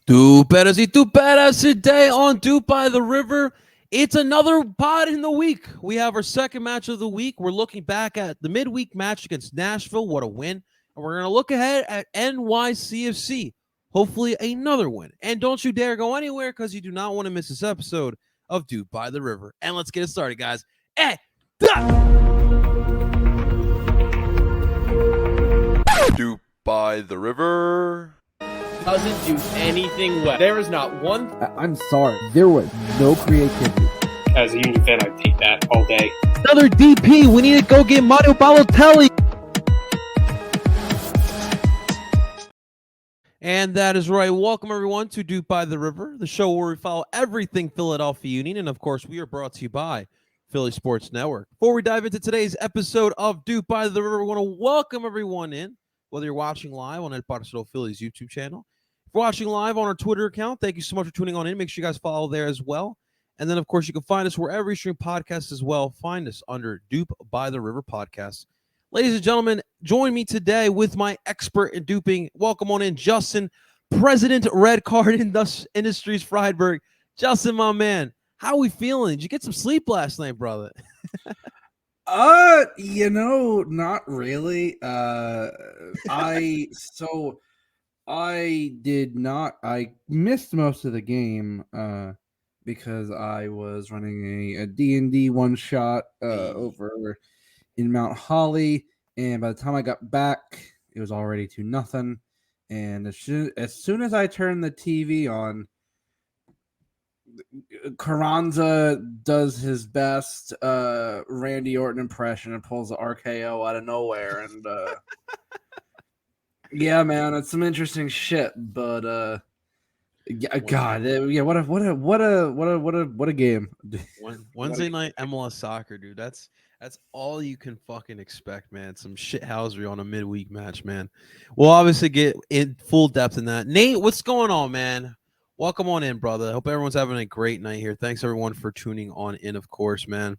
Duperas y Duperas today on Doop by the River. It's another pod in the week. We have our second match of the week. We're looking back at the midweek match against Nashville. What a win. And we're going to look ahead at NYCFC. Hopefully another win. And don't you dare go anywhere because you do not want to miss this episode of Doop by the River. And let's get it started, guys. Doop by the River doesn't do anything well. There is not one. I'm sorry. There was no creativity. As a Union fan, I'd take that all day. Another DP. We need to go get Mario Balotelli. And that is right. Welcome, everyone, to Doop by the River, the show where we follow everything Philadelphia Union. And, of course, we are brought to you by Philly Sports Network. Before we dive into today's episode of Doop by the River, we want to welcome everyone in, whether you're watching live on El Partido Philly's YouTube channel. If you're watching live on our Twitter account, thank you so much for tuning on in. Make sure you guys follow there as well. And then, of course, you can find us wherever you stream podcasts as well. Find us under Doop by the River Podcast. Ladies and gentlemen, join me today with my expert in duping. Welcome on in, Justin, President Red Card Industries Friedberg. Justin, my man, how are we feeling? Did you get some sleep last night, brother? Not really. I did not. I missed most of the game because I was running a D&D one shot over in Mount Holly, and by the time I got back, it was already 2-0. And as soon as I turned the TV on, Carranza does his best Randy Orton impression and pulls the RKO out of nowhere, and yeah, man, it's some interesting shit. But what a game! Wednesday night MLS soccer, dude. That's all you can fucking expect, man. Some shithousery on a midweek match, man. We'll obviously get in full depth in that. Nate, what's going on, man? Welcome on in, brother. Hope everyone's having a great night here. Thanks, everyone, for tuning on in, of course, man.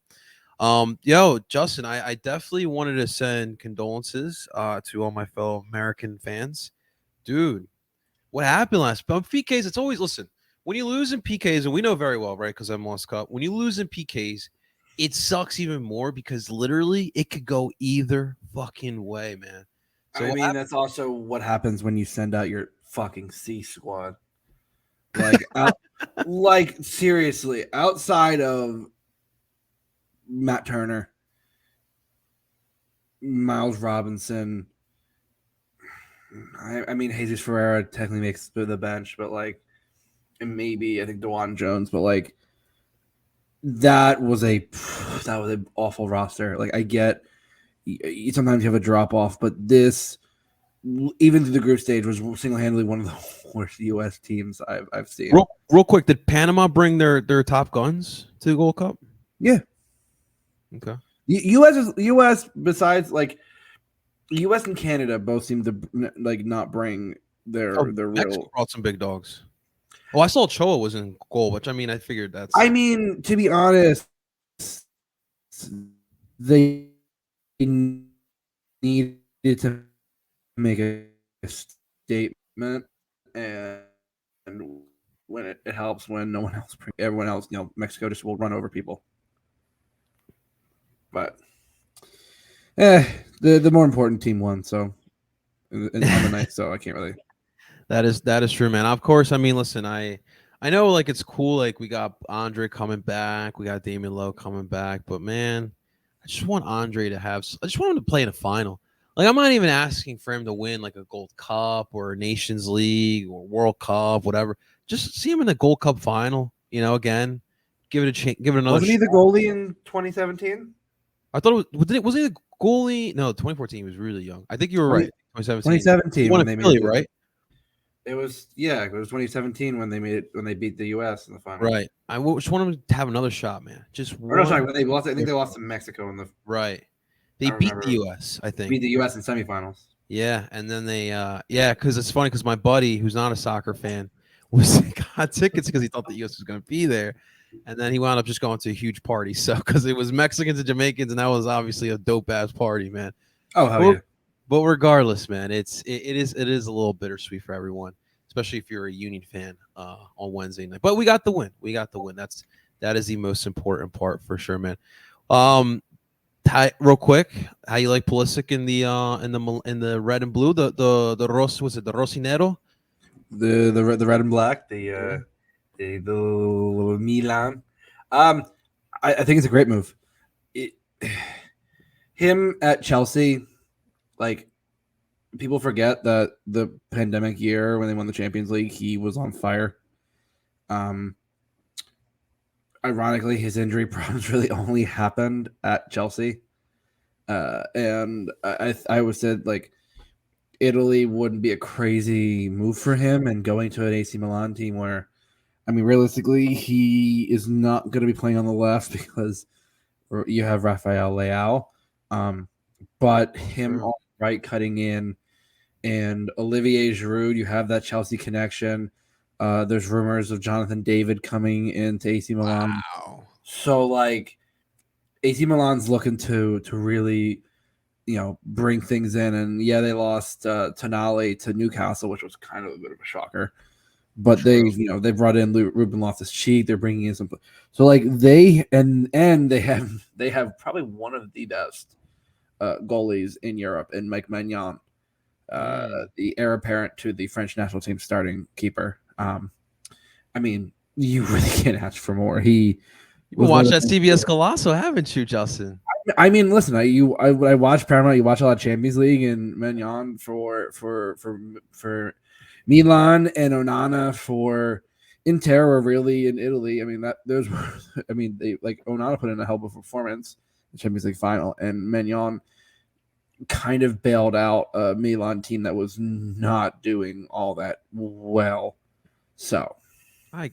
Justin, I definitely wanted to send condolences to all my fellow American fans. Dude, what happened last? But PKs, it's always, listen, when you lose in PKs, and we know very well, right, because I'm lost cup, when you lose in PKs, it sucks even more because literally it could go either fucking way, man. So that's also what happens when you send out your fucking C squad. Like, seriously, outside of Matt Turner, Miles Robinson, I mean, Jesus Ferreira technically makes the bench, but and maybe I think DeJuan Jones, but that was an awful roster. I get sometimes you have a drop off, but this, even through the group stage, was single-handedly one of the worst U.S. teams I've seen. Real quick, did Panama bring their top guns to the Gold Cup? Yeah. Okay. U.S. besides U.S. and Canada both seem to not bring their real. Brought some big dogs. Oh, I saw Choa was in goal, which I figured that's. To be honest, they needed to make a statement, and when it helps when no one else, everyone else, Mexico just will run over people. But the more important team won, so on the night, so I can't really. That is true, man. Of course, listen, I know it's cool, we got Andre coming back, we got Damian Lowe coming back, but man, I just want Andre to I just want him to play in a final. I'm not even asking for him to win a Gold Cup or a Nations League or World Cup, whatever. Just see him in the Gold Cup final, again. Give it a chance, give it another Wasn't he the goalie in 2017? I thought wasn't he the goalie? No, 2014 he was really young. I think you were right. 2017 he won when Philly, right? It was 2017 when they beat the US in the final. Right. I just want them to have another shot, man. When they lost, I think they lost to Mexico in the right. They beat the US, I think. Beat the US in semifinals. Yeah, and then they because it's funny because my buddy who's not a soccer fan got tickets because he thought the US was going to be there, and then he wound up just going to a huge party. So because it was Mexicans and Jamaicans, and that was obviously a dope ass party, man. Oh hell yeah! But regardless, man, it is a little bittersweet for everyone. especially if you're a Union fan on Wednesday night. But we got the win. That is the most important part for sure, man. Real quick, how you like Pulisic in the red and blue? The Rosinero? The red and black, the Milan. I think it's a great move. Him at Chelsea, like, people forget that the pandemic year when they won the Champions League, he was on fire. Ironically, his injury problems really only happened at Chelsea. And I always said, like, Italy wouldn't be a crazy move for him, and going to an AC Milan team where, I mean, realistically, he is not going to be playing on the left because you have Rafael Leao. But him on the right cutting in, and Olivier Giroud, you have that Chelsea connection. There's rumors of Jonathan David coming into AC Milan. Wow. So, like, AC Milan's looking to really, bring things in. And yeah, they lost Tonali to Newcastle, which was kind of a bit of a shocker. But they brought in Ruben Loftus-Cheek. They're bringing in some. So, like, they have probably one of the best goalies in Europe in Mike Maignan, the heir apparent to the French national team starting keeper. I mean, you really can't ask for more. You've watched that CBS Golasso, haven't you, Justin? I mean, listen, I watch Paramount. You watch a lot of Champions League, and Maignan for Milan and Onana for Inter are really in Italy. I mean, Onana put in a hell of a performance in the Champions League final, and Maignan kind of bailed out a Milan team that was not doing all that well. So, I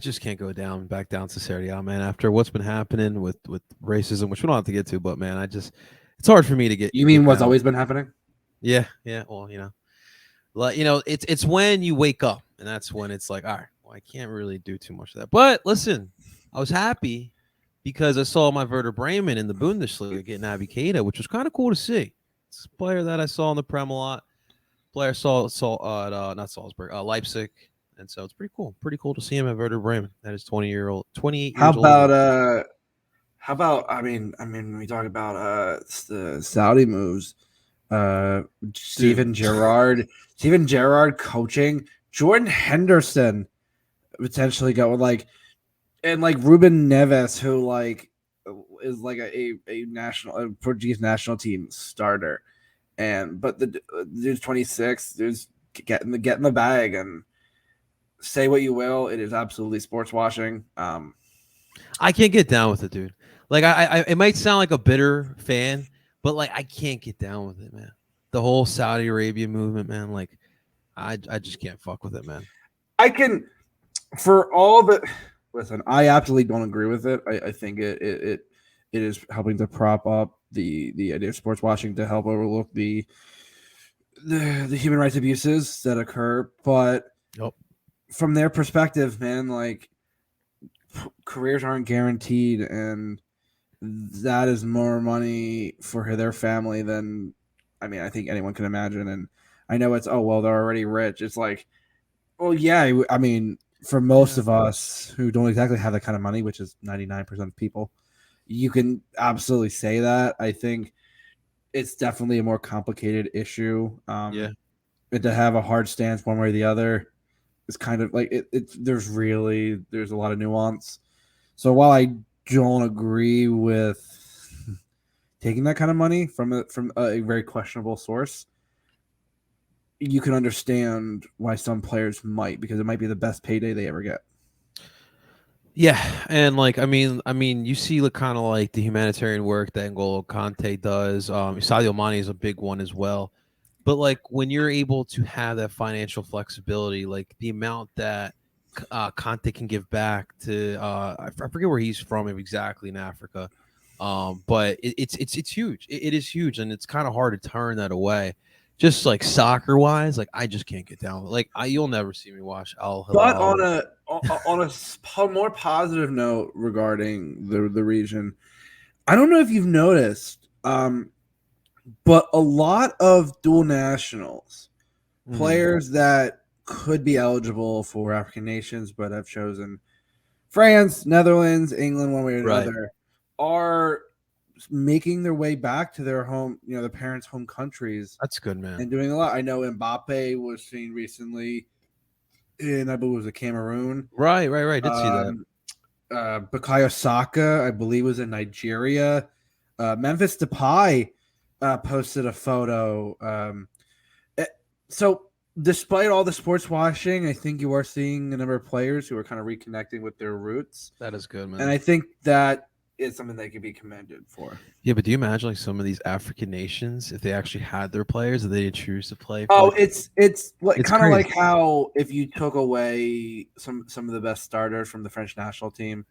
just can't go back down to Serie A, man. After what's been happening with racism, which we don't have to get to, but man, it's hard for me to get. You mean what's always been happening? Yeah. Well, it's when you wake up, and that's when it's like, all right, well, I can't really do too much of that. But listen, I was happy because I saw my Werder Bremen in the Bundesliga getting Naby Keita, which was kind of cool to see. It's a player that I saw in the Prem a lot. Player saw not Salzburg, Leipzig. And so it's pretty cool. Pretty cool to see him at Werder Bremen. That is 28 years old. How about I mean when we talk about the Saudi moves, Steven Gerrard coaching, Jordan Henderson potentially going, and Ruben Neves, who is like a Portuguese national team starter, but the dude's 26, dude's getting the bag. And say what you will, it is absolutely sports washing. I can't get down with it, dude. Like, I it might sound like a bitter fan, but I can't get down with it, man. The whole Saudi Arabia movement, man. Like, I just can't fuck with it, man. I can, for all the listen, I absolutely don't agree with it. I think it is helping to prop up the idea of sports washing to help overlook the human rights abuses that occur. But from their perspective, man, careers aren't guaranteed, and that is more money for their family than, I think anyone can imagine. And I know it's, they're already rich. It's like, well, yeah, I mean, for most of us who don't exactly have that kind of money, which is 99% of people, you can absolutely say that. I think it's definitely a more complicated issue. And to have a hard stance one way or the other is kind of like there's a lot of nuance. So while I don't agree with taking that kind of money from a very questionable source, you can understand why some players might, because it might be the best payday they ever get. Yeah, and you see kind of the humanitarian work that N'Golo Kante does. Sadio Mane is a big one as well. But when you're able to have that financial flexibility, the amount that Kante can give back to, I forget where he's from exactly in Africa, but it's huge. It is huge, and it's kind of hard to turn that away. Just soccer wise, I just can't get down. You'll never see me watch Al Hilal. But on a more positive note regarding the region, I don't know if you've noticed, but a lot of dual nationals players that could be eligible for African nations, but have chosen France, Netherlands, England, one way or Right. another, are making their way back to their home, their parents' home countries That's good, man. and doing a lot. I know Mbappe was seen recently in, I believe it was a Cameroon. Right. Did see that. Bukayo Saka, I believe, was in Nigeria. Memphis Depay posted a photo. So despite all the sports washing, I think you are seeing a number of players who are kind of reconnecting with their roots. That is good, man. And I think that is something they could be commended for. Yeah, but do you imagine like some of these African nations, if they actually had their players, that they did choose to play? Oh, like, it's It's kind of crazy. like how if you took away some of the best starters from the French national team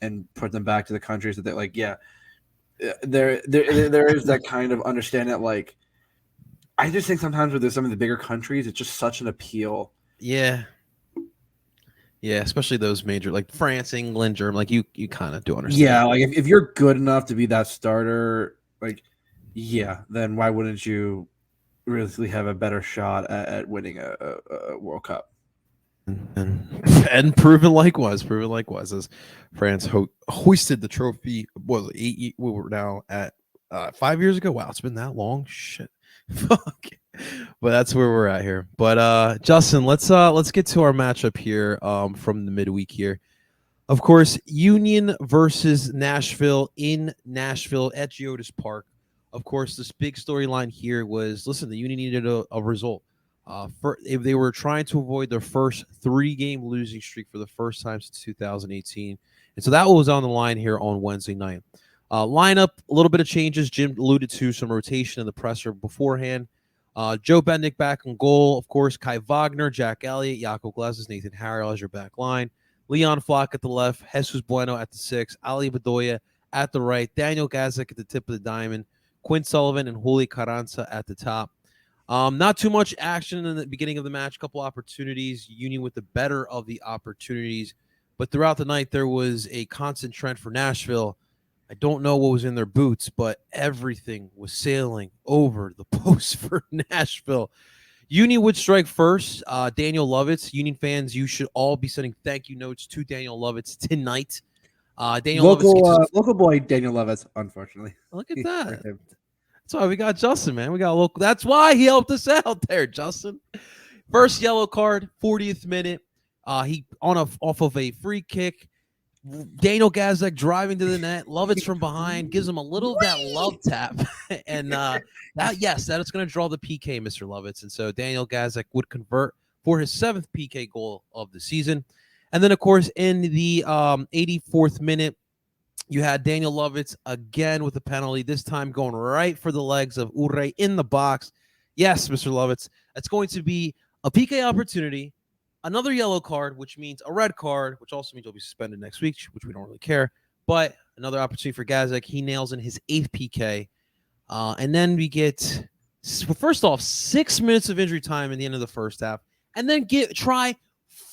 and put them back to the countries that they like, there is that kind of understanding that, like, I just think sometimes with some of the bigger countries, it's just such an appeal. Yeah, especially those major like France, England, Germany. Like you kind of do understand. Yeah, like if you're good enough to be that starter, like, then why wouldn't you really have a better shot at winning a World Cup? And proven likewise as France hoisted the trophy. Was 8? We were now at 5 years ago. Wow, it's been that long. Shit, fuck. But that's where we're at here. But Justin, let's get to our matchup here from the midweek here. Of course, Union versus Nashville in Nashville at Geodis Park. Of course, this big storyline here was, listen, the Union needed a result. If they were trying to avoid their first 3-game losing streak for the first time since 2018. And so that was on the line here on Wednesday night. Lineup, a little bit of changes. Jim alluded to some rotation in the presser beforehand. Joe Bendick back on goal. Of course, Kai Wagner, Jack Elliott, Jaco Glesnes, Nathan Harrell as your back line. Leon Flock at the left. Jesus Bueno at the 6. Ali Bedoya at the right. Daniel Gazek at the tip of the diamond. Quinn Sullivan and Juli Carranza at the top. Not too much action in the beginning of the match. A couple opportunities. Union with the better of the opportunities. But throughout the night, there was a constant trend for Nashville. I don't know what was in their boots, but everything was sailing over the post for Nashville. Union would strike first. Daniel LOVITZ. Union fans, you should all be sending thank you notes to Daniel LOVITZ tonight. Daniel LOVITZ. Local boy Daniel LOVITZ, unfortunately. Look at that. That's why we got Justin, man. We got a local. That's why he helped us out there, Justin. First yellow card, 40th minute. He off of a free kick. Daniel Gazek driving to the net. LOVITZ from behind gives him a little of that love tap, and that is going to draw the PK, Mr. LOVITZ. And so Daniel Gazek would convert for his 7th PK goal of the season. And then, of course, in the 84th minute, you had Daniel LOVITZ again with a penalty, this time going right for the legs of Urre in the box. Yes, Mr. LOVITZ, it's going to be a PK opportunity, another yellow card, which means a red card, which also means he'll be suspended next week, which we don't really care. But another opportunity for Gazek. He nails in his 8th PK. And then we get, first off, 6 minutes of injury time in the end of the first half. And then try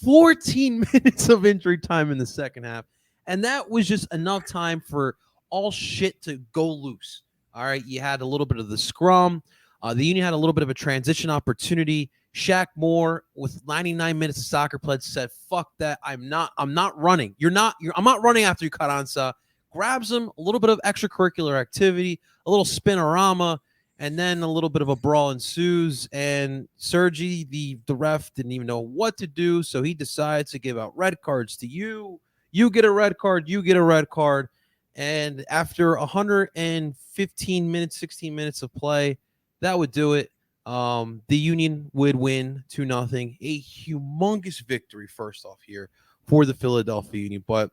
14 minutes of injury time in the second half. And that was just enough time for all shit to go loose. All right, you had a little bit of the scrum. The Union had a little bit of a transition opportunity. Shaq Moore, with 99 minutes of soccer pledge, said, "Fuck that! I'm not running. I'm not running after you, Carranza." Grabs him, a little bit of extracurricular activity, a little spinorama, and then a little bit of a brawl ensues. And Sergi, the ref, didn't even know what to do, so he decides to give out red cards to you. You get a red card. You get a red card. And after 115 minutes, 16 minutes of play, that would do it. The Union would win 2-0. A humongous victory, first off, here for the Philadelphia Union. But,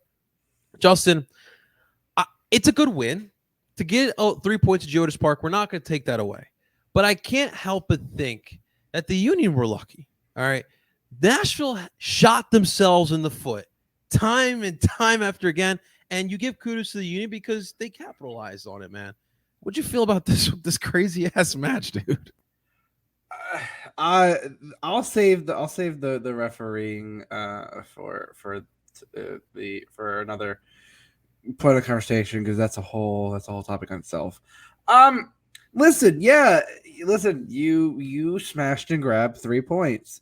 Justin, it's a good win. To get 3 points at Geodis Park, we're not going to take that away. But I can't help but think that the Union were lucky. All right. Nashville shot themselves in the foot time and time after again. And you give kudos to the Union because they capitalized on it, man. What'd you feel about this crazy ass match, dude? I'll save the refereeing for another point of conversation, because that's a whole topic on itself. Listen, you smashed and grabbed 3 points.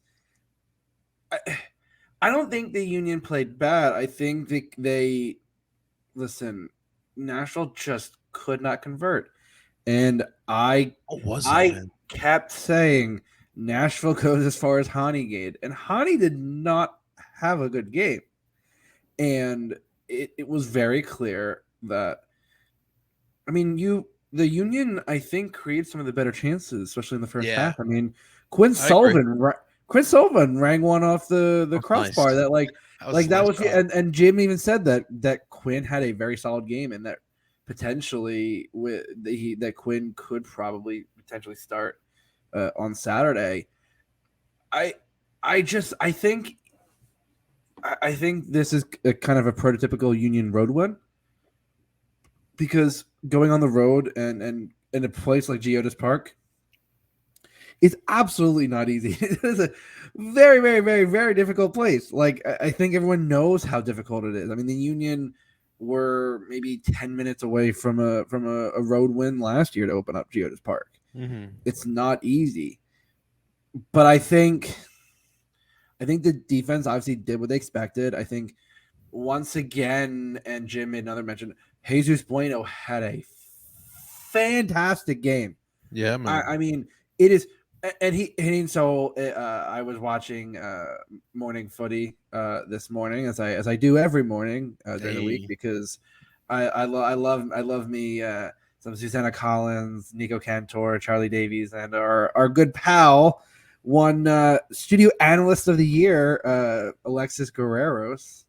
I don't think the Union played bad. I think they listen. Nashville just could not convert, and I kept saying Nashville goes as far as Honey and Honey did not have a good game, and it was very clear that. I mean, the Union, I think, created some of the better chances, especially in the first half. I mean, Quinn Sullivan rang one off the crossbar. Nice. That was and Jim even said that Quinn had a very solid game, and that potentially that Quinn could probably potentially start on Saturday. I think this is a kind of a prototypical Union road win. Because going on the road and in a place like Geodis Park is absolutely not easy. It is a very, very, very, very difficult place. Like, I think everyone knows how difficult it is. I mean, the Union were maybe 10 minutes away from a road win last year to open up Geodis Park. Mm-hmm. It's not easy. But I think the defense obviously did what they expected. I think once again, and Jim made another mention, Jesus Bueno had a fantastic game. Yeah, man. I mean, it is, and so I was watching morning footy this morning, as I do every morning during the week, because I love me some Susanna Collins, Nico Cantor, Charlie Davies, and our good pal, one studio analyst of the year, Alexis Guerreros.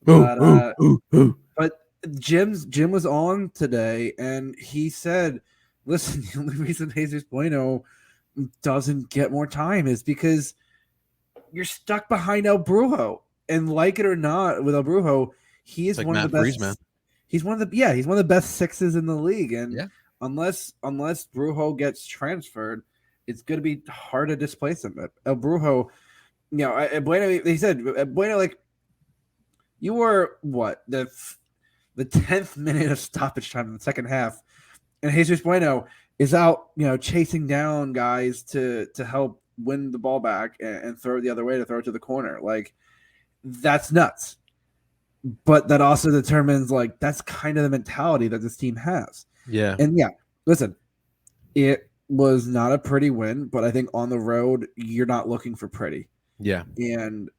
But Jim was on today, and he said, listen, the only reason Jesus Bueno doesn't get more time is because you're stuck behind El Brujo. And like it or not, with El Brujo, he is one of the best. Man. He's one of the best sixes in the league. And unless Brujo gets transferred, it's going to be hard to displace him. El Brujo, Bueno, he said, Bueno, like, you were what, the 10th minute of stoppage time in the second half, and Jesus Bueno is out, chasing down guys to help win the ball back and throw it the other way, to throw it to the corner. Like, that's nuts. But that also determines, like, that's kind of the mentality that this team has. Yeah. And listen, it was not a pretty win, but I think on the road, you're not looking for pretty. Yeah. And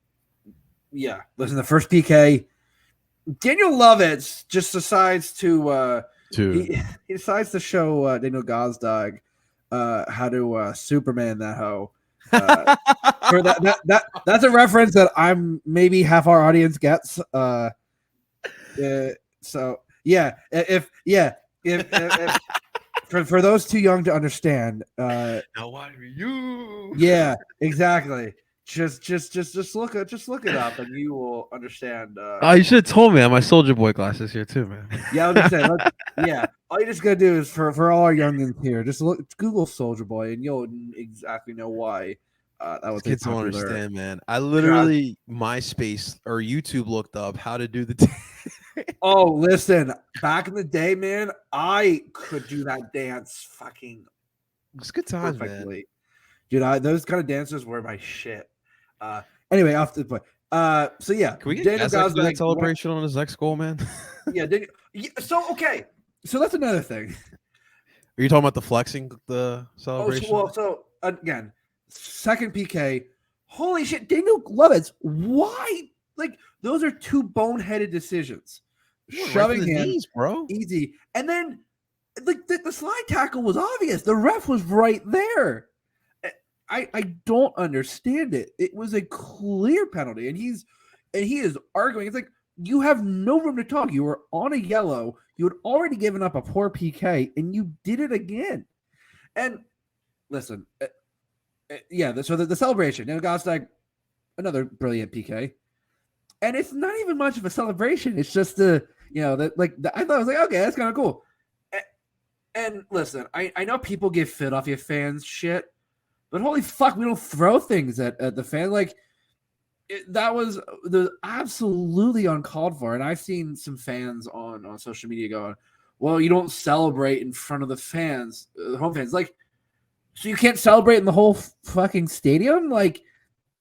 listen, the first PK, Daniel Lovitz just decides he decides to show Daniel Gazdag how to Superman that hoe. For that's a reference that maybe half our audience gets. If for those too young to understand, now why are you? Yeah, exactly. Just look it up, and you will understand. You should have told me. I have my Soldier Boy glasses here too, man. Yeah, I was gonna say. All you just gotta do is for all our youngins here, just Google Soldier Boy, and you'll exactly know why that was. Kids don't understand, man. I literally MySpace or YouTube looked up how to do the. Oh, listen! Back in the day, man, I could do that dance fucking. It's good times, perfectly. Man. Dude, those kind of dancers were my shit. Anyway, off to the point. So yeah, can we get that celebration on his next goal, man? Okay, so that's another thing. Are you talking about the flexing, the celebration? So again, second PK. Holy shit, Daniel Lovitz. Why? Like, those are two boneheaded decisions. Shoving him, knees, bro, easy, and then like the slide tackle was obvious. The ref was right there. I don't understand it. It was a clear penalty, and he is arguing. It's like, you have no room to talk. You were on a yellow. You had already given up a poor PK, and you did it again. And listen, so the celebration, Gostak, another brilliant PK, and it's not even much of a celebration. It's just I thought I was like, okay, that's kind of cool. And listen, I know people get Philadelphia fans shit. But holy fuck, we don't throw things at the fan. Like, that was absolutely uncalled for. And I've seen some fans on social media going, well, you don't celebrate in front of the fans, the home fans. Like, so you can't celebrate in the whole fucking stadium? Like,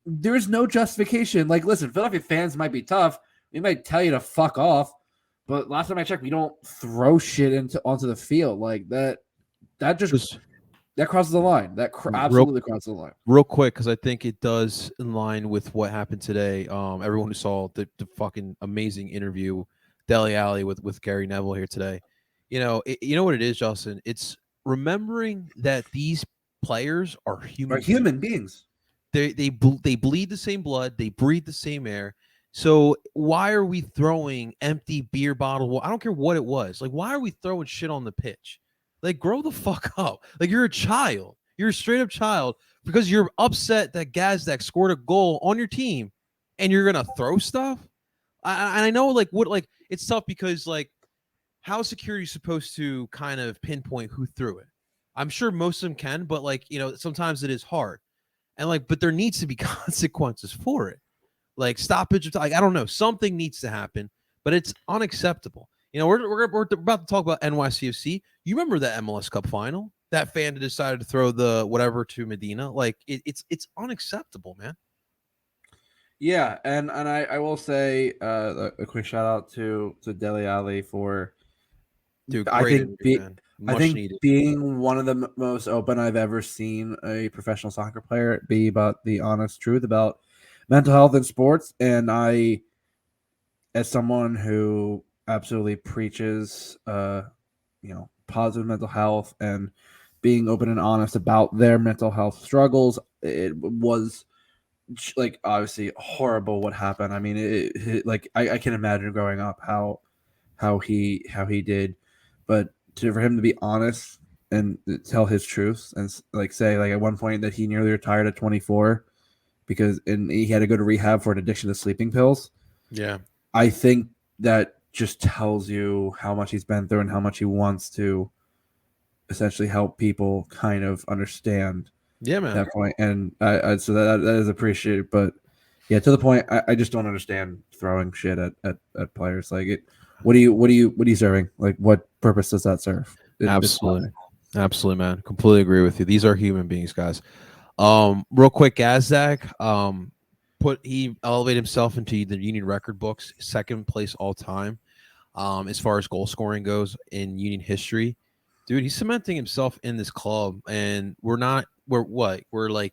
there's no justification. Like, listen, Philadelphia fans might be tough. We might tell you to fuck off. But last time I checked, we don't throw shit onto the field like that. That crosses the line. That absolutely crosses the line. Real quick, because I think it does in line with what happened today. Everyone who saw the fucking amazing interview, Dele Alli with Gary Neville here today. You know what it is, Justin. It's remembering that these players are human beings. They bleed the same blood. They breathe the same air. So why are we throwing empty beer bottles? Well, I don't care what it was. Like, why are we throwing shit on the pitch? Like, grow the fuck up. Like, you're a child. You're a straight up child because you're upset that Gazdak scored a goal on your team and you're going to throw stuff. I know it's tough because how is security supposed to kind of pinpoint who threw it? I'm sure most of them can, but sometimes it is hard. And but there needs to be consequences for it. Like stoppage, I don't know. Something needs to happen, but it's unacceptable. We're about to talk about NYCFC. You remember that MLS Cup final? That fan decided to throw the whatever to Medina. Like it's unacceptable, man. Yeah, and I will say a quick shout out to Dele Alli for being one of the most open I've ever seen a professional soccer player be about the honest truth about mental health in sports. And I, as someone who absolutely preaches, positive mental health and being open and honest about their mental health struggles, it was obviously horrible what happened. I mean, I can imagine growing up how he did, but for him to be honest and tell his truths and say at one point that he nearly retired at 24 because he had to go to rehab for an addiction to sleeping pills. Yeah. I think that just tells you how much he's been through and how much he wants to essentially help people kind of understand that point. And so that is appreciated. But yeah, to the point, I just don't understand throwing shit at players. What are you serving? Like, what purpose does that serve? Absolutely, man. Completely agree with you. These are human beings, guys. Real quick, Gazdak, he elevated himself into the Union record books, second place all time, as far as goal scoring goes in Union history. Dude, he's cementing himself in this club, and we're like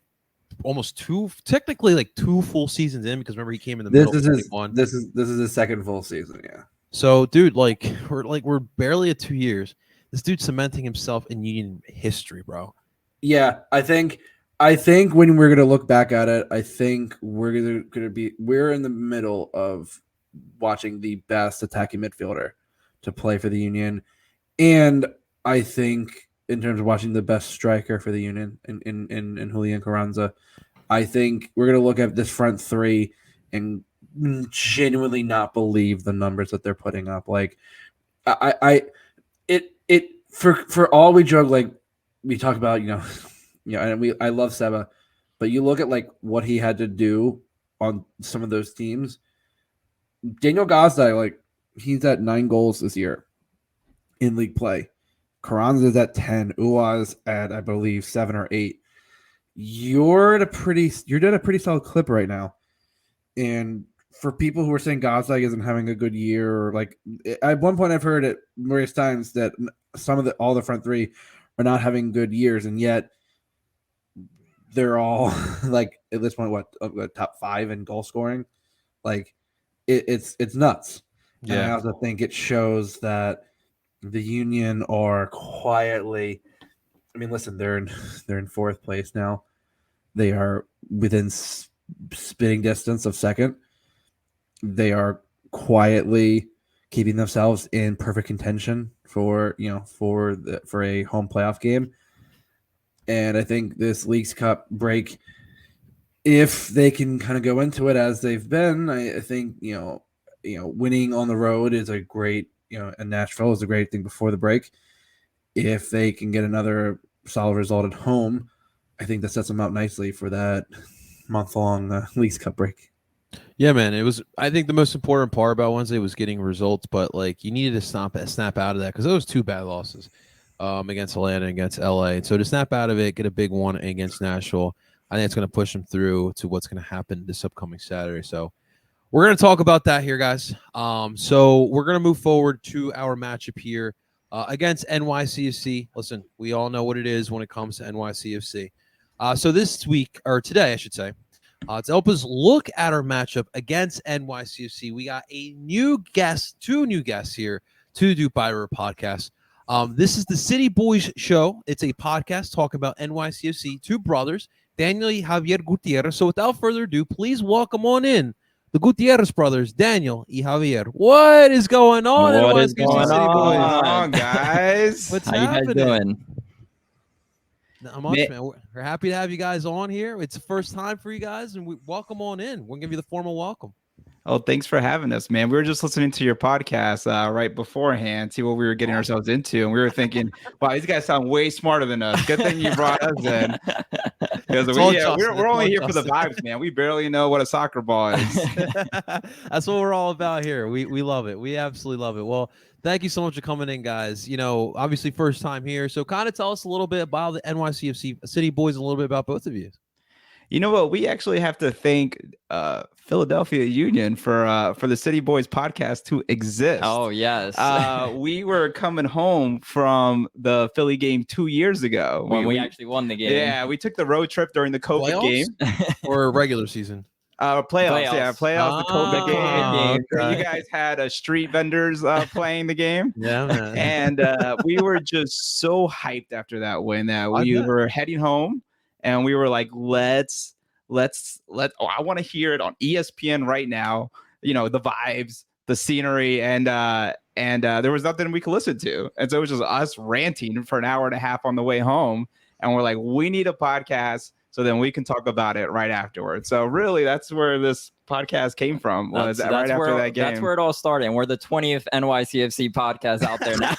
almost two full seasons in because remember he came in the middle of 21. This is his second full season, yeah. So, dude, we're barely at 2 years. This dude's cementing himself in Union history, bro. Yeah, I think when we're gonna look back at it, I think we're in the middle of watching the best attacking midfielder to play for the Union, and I think in terms of watching the best striker for the Union in Julian Carranza, I think we're gonna look at this front three and genuinely not believe the numbers that they're putting up. Like, for all we joke, we talk about, and I love Seba, but you look at what he had to do on some of those teams. Daniel Gazda, he's at 9 goals this year in league play. Carranza is at 10. Uaz at, I believe, 7 or 8. You're at a pretty solid clip right now. And for people who are saying Gazda isn't having a good year, or at one point I've heard at various times that all the front three are not having good years, and yet they're all at this point top 5 in goal scoring. It's nuts. Yeah. And I also think it shows that the Union are quietly. I mean, listen, they're in 4th place now. They are within spitting distance of second. They are quietly keeping themselves in perfect contention for a home playoff game. And I think this Leagues Cup break, if they can kind of go into it as they've been, I think winning on the road is a great, in Nashville is a great thing before the break. If they can get another solid result at home, I think that sets them up nicely for that month-long Leagues Cup break. Yeah, man. It was. I think the most important part about Wednesday was getting results, but like you needed to snap out of that because those 2 bad losses, against Atlanta and against LA. And so to snap out of it, get a big one against Nashville, I think it's going to push them through to what's going to happen this upcoming Saturday. So we're going to talk about that here, guys. So we're going to move forward to our matchup here against NYCFC. Listen, we all know what it is when it comes to NYCFC. So this week, or today, I should say, to help us look at our matchup against NYCFC, we got a new guest, 2 new guests here to the DOOP by the River podcast. This is the City Boys show. It's a podcast talking about NYCFC, 2 brothers, Daniel and Javier Gutierrez. So without further ado, please welcome on in the Gutierrez brothers, Daniel and Javier. What is going on, What is NYCFC going City Boys? on, guys? What's How you happening? guys doing? Not much, man. We're happy to have you guys on here. It's the first time for you guys, and we welcome on in. We'll give you the formal welcome. Oh, thanks for having us, man. We were just listening to your podcast right beforehand, see what we were getting ourselves into, and we were thinking, wow, these guys sound way smarter than us. Good thing you brought us in. Because we're only here for the vibes, man. We barely know what a soccer ball is. That's what we're all about here. We love it. We absolutely love it. Well, thank you so much for coming in, guys. You know, obviously first time here. So kind of tell us a little bit about the NYCFC City Boys and a little bit about both of you. You know what? We actually have to thank Philadelphia Union for the City Boys podcast to exist. Oh, yes. We were coming home from the Philly game 2 years ago. When we actually won the game. Yeah, we took the road trip during the COVID game. Or regular season? Playoffs. Yeah, playoffs, the COVID game. Okay. You guys had street vendors playing the game. Yeah, man. And we were just so hyped after that win that we were heading home. And we were like, I want to hear it on ESPN right now. You know, the vibes, the scenery, and there was nothing we could listen to. And so it was just us ranting for an hour and a half on the way home. And we're like, we need a podcast so then we can talk about it right afterwards. So really, that's where this podcast came from. Was that's right after that game. That's where it all started. And we're the 20th NYCFC podcast out there now.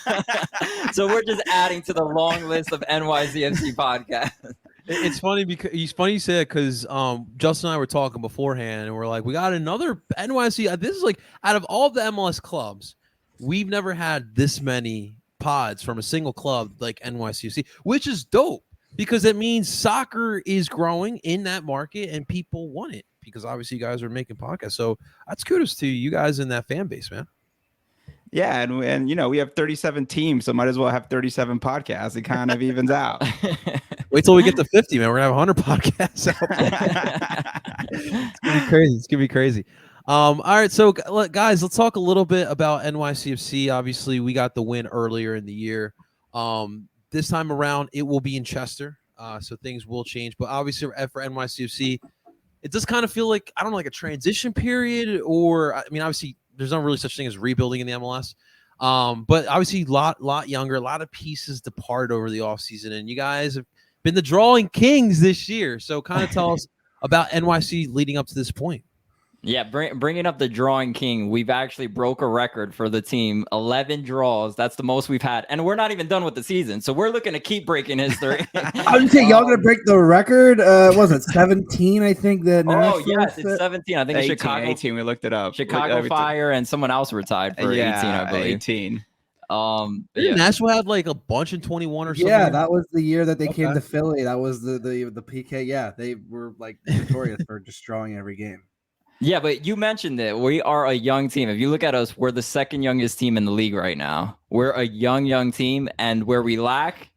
So we're just adding to the long list of NYCFC podcasts. It's funny because you say it because Justin and I were talking beforehand, and we're like, we got another NYC. This is like out of all the MLS clubs, we've never had this many pods from a single club like NYCFC, which is dope because it means soccer is growing in that market and people want it because obviously you guys are making podcasts. So that's kudos to you guys in that fan base, man. Yeah, and you know, we have 37 teams, so might as well have 37 podcasts. It kind of evens out. Wait till we get to 50, man. We're gonna have 100 podcasts out. It's gonna be crazy. It's gonna be crazy. All right, so guys, let's talk a little bit about NYCFC. Obviously, we got the win earlier in the year. This time around, it will be in Chester, so things will change. But obviously, for NYCFC, it does kind of feel like I don't know, like a transition period, or I mean, obviously, there's not really such thing as rebuilding in the MLS. But obviously, lot younger, a lot of pieces depart over the offseason, and you guys have been the drawing kings this year. So kind of tell us about NYC leading up to this point. Yeah, bringing up the drawing king, we've actually broke a record for the team. 11 draws. That's the most we've had. And we're not even done with the season. So we're looking to keep breaking history. I would say y'all going to break the record. Was it 17, I think? Oh, yes, it's 17. I think 18, Chicago. 18, we looked it up. Chicago Fire and someone else retired for 18, I believe. 18. Didn't Nashville had like a bunch in 21 or something? Yeah, that was the year that they came to Philly. That was the PK. Yeah, they were like notorious for just drawing every game. Yeah, but you mentioned it. We are a young team. If you look at us, we're the second youngest team in the league right now. We're a young team, and where we lack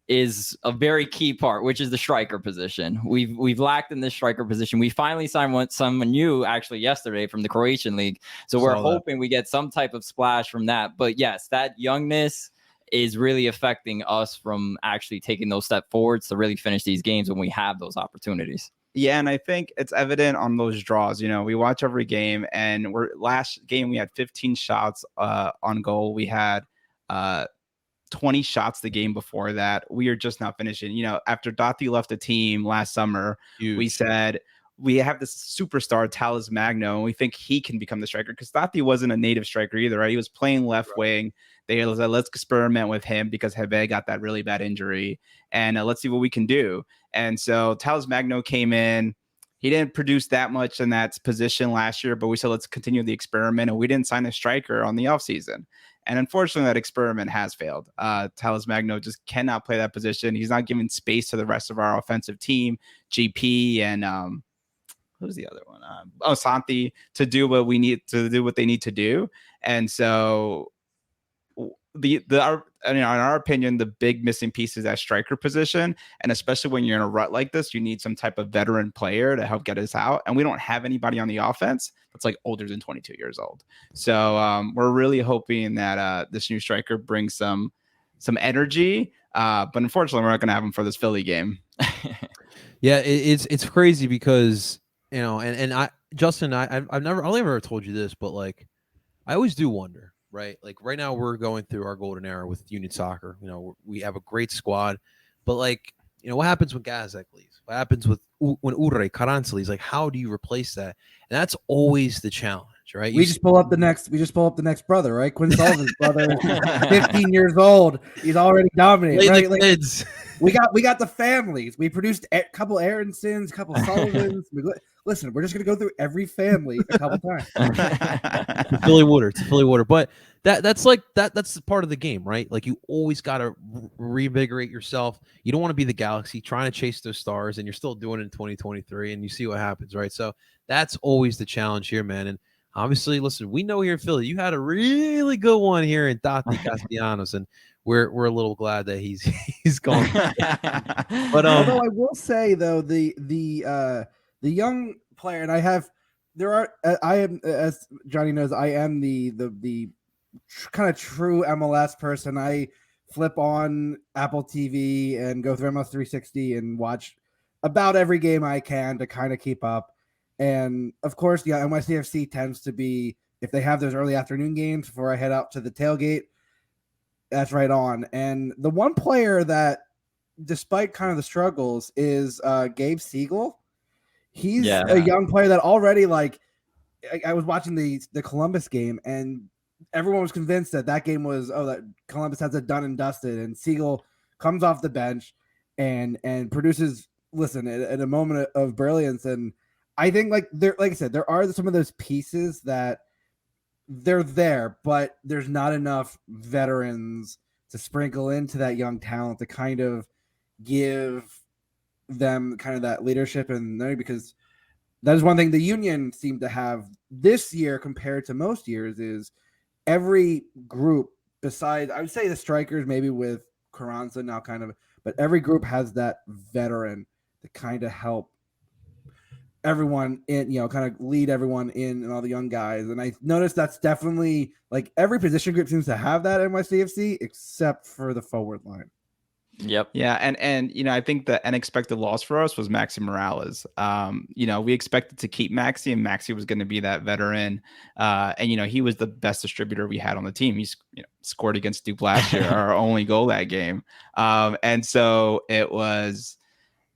is a very key part, which is the striker position. We've lacked in this striker position. We finally signed someone new actually yesterday from the Croatian league. So we're hoping we get some type of splash from that. But yes, that youngness is really affecting us from actually taking those steps forwards to really finish these games when we have those opportunities. Yeah, and I think it's evident on those draws. You know, we watch every game, and last game we had 15 shots on goal. We had 20 shots the game before that. We are just not finishing. You know, after Dotti left the team last summer, we said we have this superstar, Talis Magno, and we think he can become the striker because Dotti wasn't a native striker either, right? He was playing left wing. They was like, let's experiment with him because Hebe got that really bad injury, and let's see what we can do. And so Talis Magno came in. he didn't produce that much in that position last year, but we said let's continue the experiment, and we didn't sign a striker on the offseason. And unfortunately, that experiment has failed. Talis Magno just cannot play that position. He's not giving space to the rest of our offensive team, GP and who's the other one? Santi, to do what we need to do, what they need to do. And so in our opinion, the big missing piece is that striker position. And especially when you're in a rut like this, you need some type of veteran player to help get us out. And we don't have anybody on the offense that's like older than 22 years old. So we're really hoping that this new striker brings some energy. But unfortunately, we're not going to have him for this Philly game. Yeah, it's crazy because, you know, and I, Justin, I've only ever told you this, but like, I always do wonder, right? Like right now we're going through our golden era with Union Soccer. You know, we have a great squad, but like, you know, what happens when Gazek leaves? What happens when Ure Carranza leaves? Like, how do you replace that? And that's always the challenge, right? We just pull up the next brother, right? Quinn Sullivan's brother, 15 years old. He's already dominating, right? Like, we got the families. We produced a couple Aaronsons, a couple Sullivans. Listen, we're just gonna go through every family a couple times. It's Philly water. But that's like that's part of the game, right? Like you always gotta reinvigorate yourself. You don't want to be the Galaxy trying to chase those stars, and you're still doing it in 2023, and you see what happens, right? So that's always the challenge here, man. And obviously, listen, we know here in Philly, you had a really good one here in Tati Castellanos, and we're a little glad that he's gone. But although I will say though, the young player, and I am, as Johnny knows, I am the kind of true MLS person. I flip on Apple TV and go through MLS 360 and watch about every game I can to kind of keep up. And of course, yeah, NYCFC tends to be, if they have those early afternoon games before I head out to the tailgate, that's right on. And the one player that, despite kind of the struggles, is Gabe Siegel. He's a young player that already, like, I was watching the Columbus game, and everyone was convinced that game was, that Columbus has it done and dusted. And Siegel comes off the bench and produces, listen, at a moment of brilliance. And I think, like I said, there are some of those pieces that they're there, but there's not enough veterans to sprinkle into that young talent to kind of give them kind of that leadership. And because that is one thing the Union seemed to have this year compared to most years, is every group, besides, I would say the strikers, maybe with Carranza now kind of, but every group has that veteran to kind of help everyone in, you know, kind of lead everyone in, and all the young guys. And I noticed that's definitely, like, every position group seems to have that at NYCFC except for the forward line. Yep. Yeah, and you know, I think the unexpected loss for us was Maxi Morales. You know, we expected to keep Maxi, and Maxi was going to be that veteran. And you know, he was the best distributor we had on the team. He's, you know, scored against Duke last year, our only goal that game. And so it was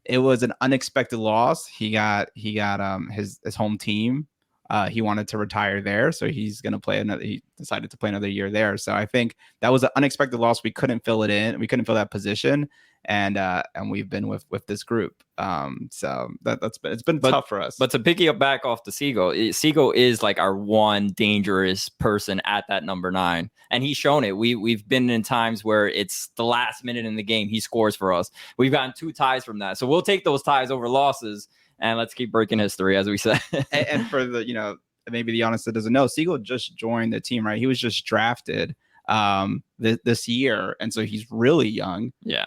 an unexpected loss. He got his home team. He wanted to retire there, so he's going to play another. He decided to play another year there. So I think that was an unexpected loss. We couldn't fill it in. We couldn't fill that position, and we've been with this group. So it's been tough for us. But to pick you back off the Siegel is like our one dangerous person at that number 9, and he's shown it. We've been in times where it's the last minute in the game he scores for us. We've gotten 2 ties from that, so we'll take those ties over losses. And let's keep breaking history, as we said. and for the, you know, maybe the honest that doesn't know, Siegel just joined the team, right? He was just drafted this year, and so he's really young. Yeah.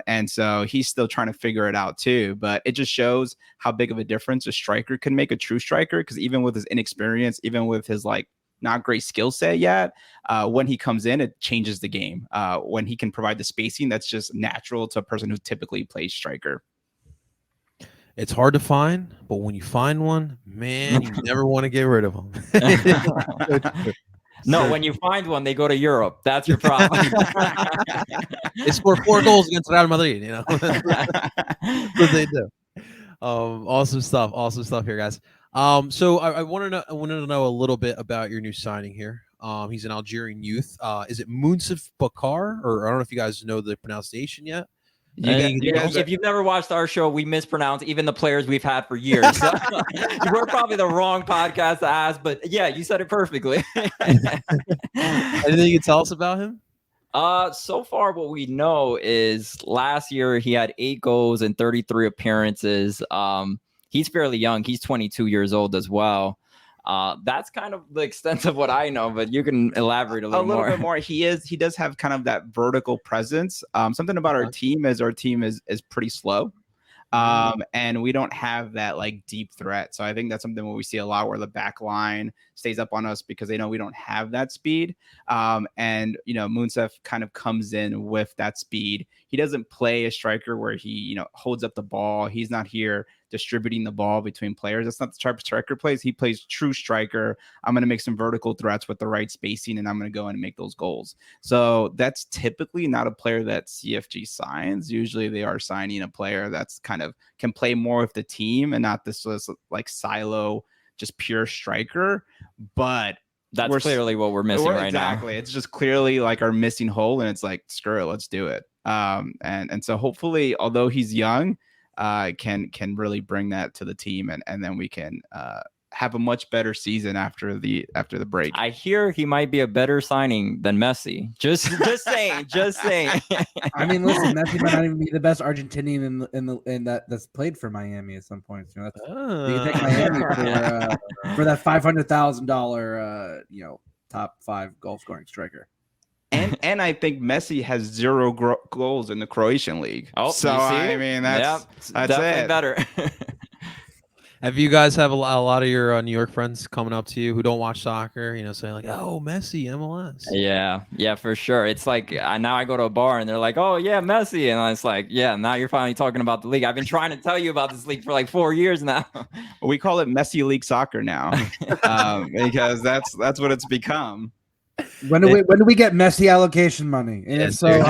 And so he's still trying to figure it out too. But it just shows how big of a difference a striker can make, a true striker, because even with his inexperience, even with his like not great skill set yet, when he comes in, it changes the game. When he can provide the spacing that's just natural to a person who typically plays striker. It's hard to find, but when you find one, man, you never want to get rid of them. No, when you find one, they go to Europe. That's your problem. They score 4 goals against Real Madrid, you know. That's what they do. Awesome stuff here, guys. So I wanted to know a little bit about your new signing here. He's an Algerian youth. Is it Mounsif Bakar, or I don't know if you guys know the pronunciation yet? If you've never watched our show, we mispronounce even the players we've had for years. So we're probably the wrong podcast to ask, but yeah, you said it perfectly. Anything you can tell us about him? So far, what we know is last year he had 8 goals and 33 appearances. He's fairly young. He's 22 years old as well. That's kind of the extent of what I know, but you can elaborate a little bit more. He does have kind of that vertical presence. Something about our team is pretty slow. And we don't have that like deep threat. So I think that's something where we see a lot where the back line stays up on us because they know we don't have that speed. And Munsef kind of comes in with that speed. He doesn't play a striker where he, holds up the ball. He's not here distributing the ball between players. That's not the type of striker plays. He plays true striker. I'm going to make some vertical threats with the right spacing, and I'm going to go in and make those goals. So that's typically not a player that CFG signs. Usually they are signing a player that's kind of can play more with the team and not this like silo, just pure striker. But that's clearly what we're missing right now. Exactly. It's just clearly like our missing hole, and it's like, screw it, let's do it. And so hopefully, although he's young, can really bring that to the team, and then we can have a much better season after the break. I hear he might be a better signing than Messi. Just saying. I mean, listen, Messi might not even be the best Argentinian in that's played for Miami at some point. You can take Miami for that $500,000 top 5 goal scoring striker. And I think Messi has 0 goals in the Croatian league. Oh, so I mean that's definitely it. Better. Have you guys have a lot of your New York friends coming up to you who don't watch soccer, saying like, "Oh, Messi, MLS"? Yeah, for sure. It's like now I go to a bar and they're like, "Oh yeah, Messi," and it's like, "Yeah, now you're finally talking about the league. I've been trying to tell you about this league for like 4 years now." We call it Messi League Soccer now, because that's what it's become. When do we get Messi allocation money? And Yes, so is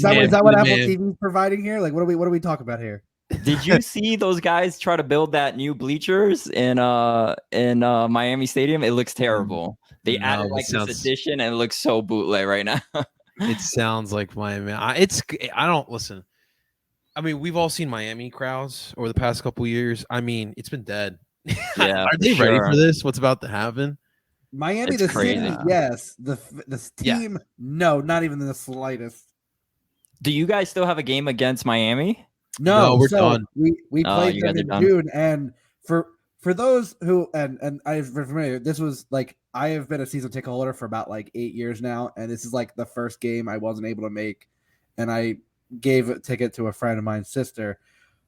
that what Apple TV is providing here? Like, what do we talk about here? Did you see those guys try to build that new bleachers in Miami Stadium? It looks terrible. They added this addition, and it looks so bootleg right now. It sounds like Miami. I don't listen. I mean, we've all seen Miami crowds over the past couple of years. I mean, it's been dead. Yeah, are they ready for this? What's about to happen? Miami, it's the crazy. city, yes. The team, no, not even the slightest. Do you guys still have a game against Miami? No, we're done. We played them in June, and for those who and I'm familiar, this was like I have been a season ticket holder for about like 8 years now, and this is like the first game I wasn't able to make, and I gave a ticket to a friend of mine's sister.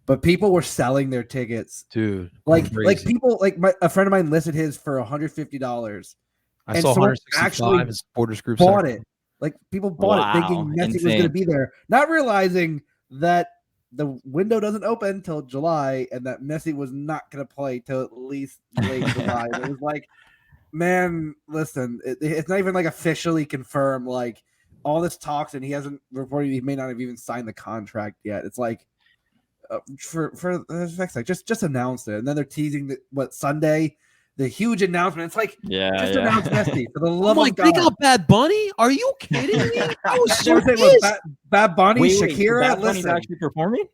But people were selling their tickets, dude. Like people, a friend of mine listed his for $150. I saw 165 in supporters group. Bought it. Like people bought it thinking Messi was going to be there, not realizing that the window doesn't open until July, and that Messi was not going to play till at least late July. It was like, man, listen, it's not even like officially confirmed. Like all this talks, and he hasn't reported. He may not have even signed the contract yet. It's like. For the next sake, just announced it, and then they're teasing Sunday, the huge announcement. It's like announce Messi for the love of God. They got Bad Bunny? Are you kidding me? I was so pissed. Bad Bunny, Shakira. Bad Bunny's actually performing.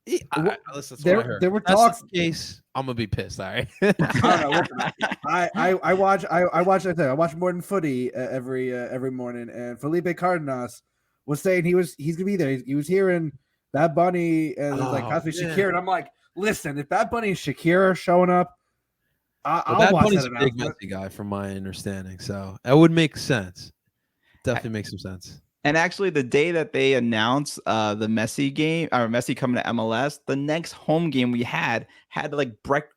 There were talks. Case, I'm gonna be pissed. All right. I watch more than footy every morning, and Felipe Cardenas was saying he's gonna be there. He was hearing Bad Bunny and possibly Shakira, and I'm like, listen, if Bad Bunny and Shakira are showing up, I'll Bad watch Bunny's that a big Messi guy, from my understanding, so that would make sense. Definitely makes some sense. And actually, the day that they announced the Messi game, or Messi coming to MLS, the next home game we had like